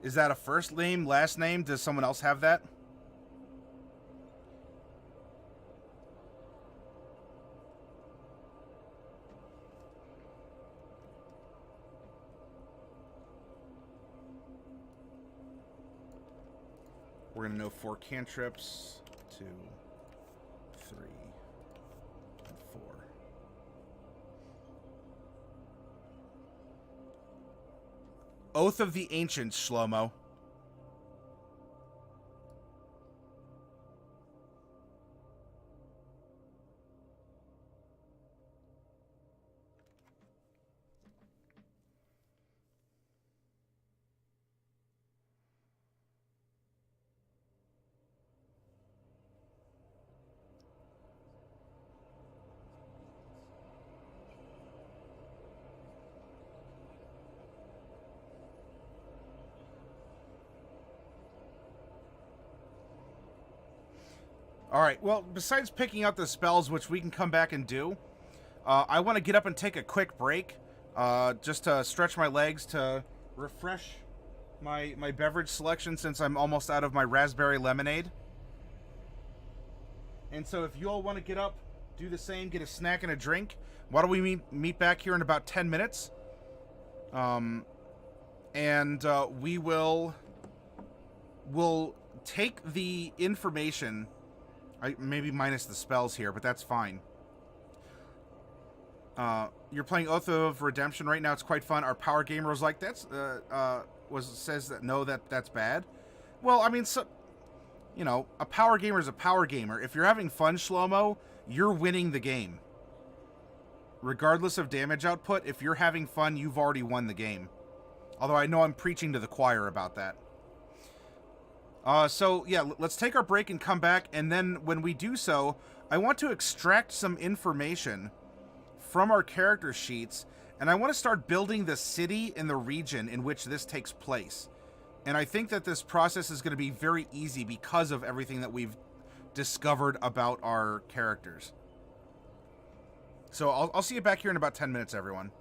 Is that a first name, last name? Does someone else have that? We're going to know 4 cantrips. 2, 3, and 4. Oath of the Ancients, Shlomo. Alright, well, besides picking out the spells, which we can come back and do, I want to get up and take a quick break, just to stretch my legs, to refresh my beverage selection, since I'm almost out of my raspberry lemonade. And so if you all want to get up, do the same, get a snack and a drink, why don't we meet back here in about 10 minutes? We'll take the information... maybe minus the spells here, but that's fine. You're playing Oath of Redemption right now. It's quite fun. Our power gamer was like, says that no, that's bad. Well, I mean, so, you know, a power gamer is a power gamer. If you're having fun, Shlomo, you're winning the game. Regardless of damage output, if you're having fun, you've already won the game. Although I know I'm preaching to the choir about that. So, yeah, let's take our break and come back, and then when we do so, I want to extract some information from our character sheets, and I want to start building the city and the region in which this takes place. And I think that this process is going to be very easy because of everything that we've discovered about our characters. So I'll see you back here in about 10 minutes, everyone.